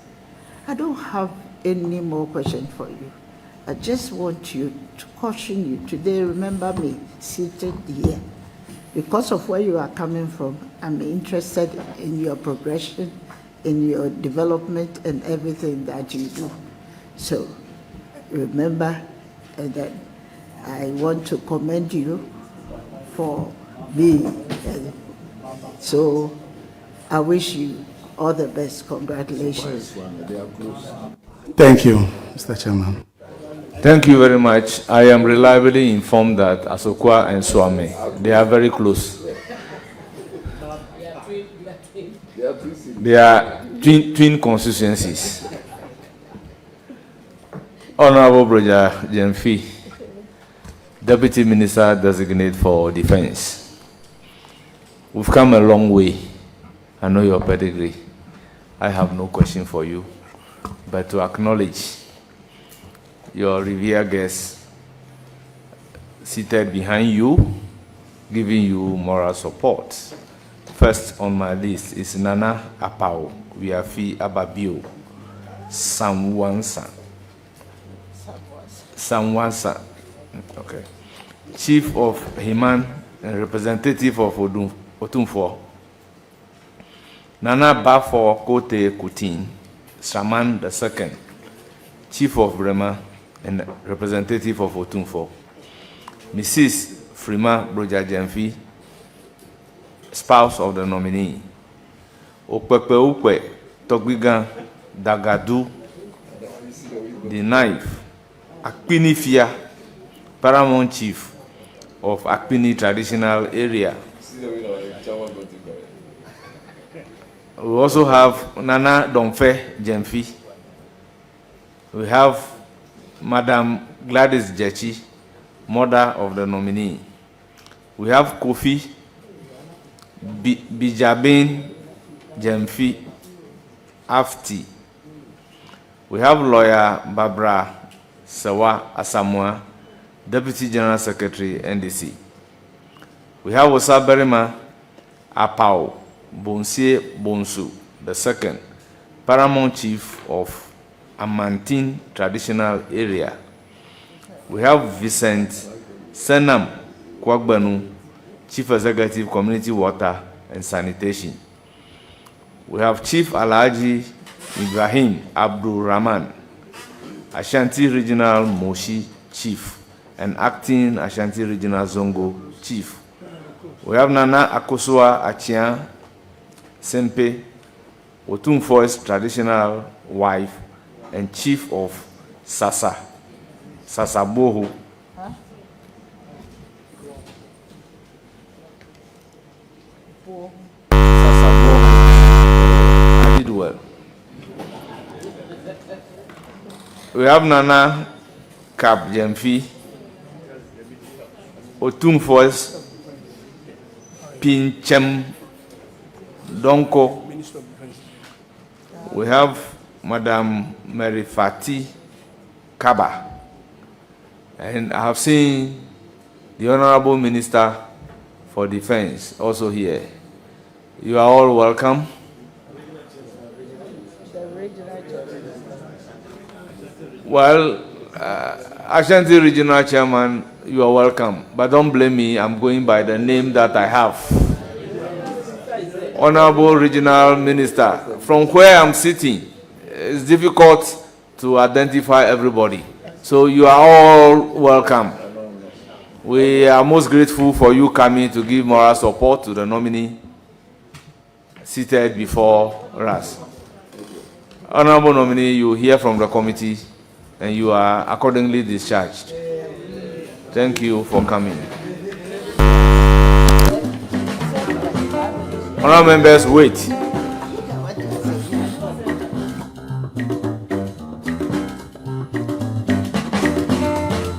Speaker 14: I don't have any more questions for you. I just want you to caution you today. Remember me seated here. Because of where you are coming from, I'm interested in your progression, in your development, and everything that you do. So remember that I want to commend you for being. So I wish you all the best. Congratulations.
Speaker 2: Thank you, Mr. Chairman.
Speaker 3: Thank you very much. I am reliably informed that Asokwa and Swami, they are very close. They are twin constituencies. Honorable Brogya Gyamfi, Deputy Minister Designate for Defense. We've come a long way. I know your pedigree. I have no question for you, but to acknowledge your revered guest seated behind you, giving you moral support. First on my list is Nana Apao, Wiafi Ababio, Samwansa. Okay. Chief of Himan and representative of Otumfo. Nana Bafo Kote Kutin, Shaman II, Chief of Brema and representative of Otumfo. Mrs. Frima Brogya Gyamfi, spouse of the nominee. Okpepe Ukwe Togbigan Dagadu, the knife. Akpini Fia, Paramount Chief of Akpini Traditional Area. We also have Nana Domfe Gyamfi. We have Madam Gladys Jechi, mother of the nominee. We have Kofi Bijabin Gyamfi Afti. We have lawyer Barbara Sewa Asamoah, Deputy General Secretary, NDC. We have Osaberima Apao Bonsie Bonsu, the second, Paramount Chief of Amantin Traditional Area. We have Vincent Senam Kwagbanu, Chief Executive, Community Water and Sanitation. We have Chief Alhaji Ibrahim Abdul Rahman, Ashanti Regional Moshi Chief and Acting Ashanti Regional Zongo Chief. We have Nana Akosua Achian Sempe, Otumfo's traditional wife and Chief of Sasaboho. I did well. We have Nana Kap Gyamfi, Otumfo's Pinchem Donko. We have Madam Mary Fati Kaba. And I have seen the Honorable Minister for Defense also here. You are all welcome. Well, Ashanti Regional Chairman, you are welcome. But don't blame me, I'm going by the name that I have. Honorable Regional Minister, from where I'm sitting, it's difficult to identify everybody. So you are all welcome. We are most grateful for you coming to give moral support to the nominee seated before us. Honorable nominee, you hear from the committee and you are accordingly discharged. Thank you for coming. Honorable members, wait.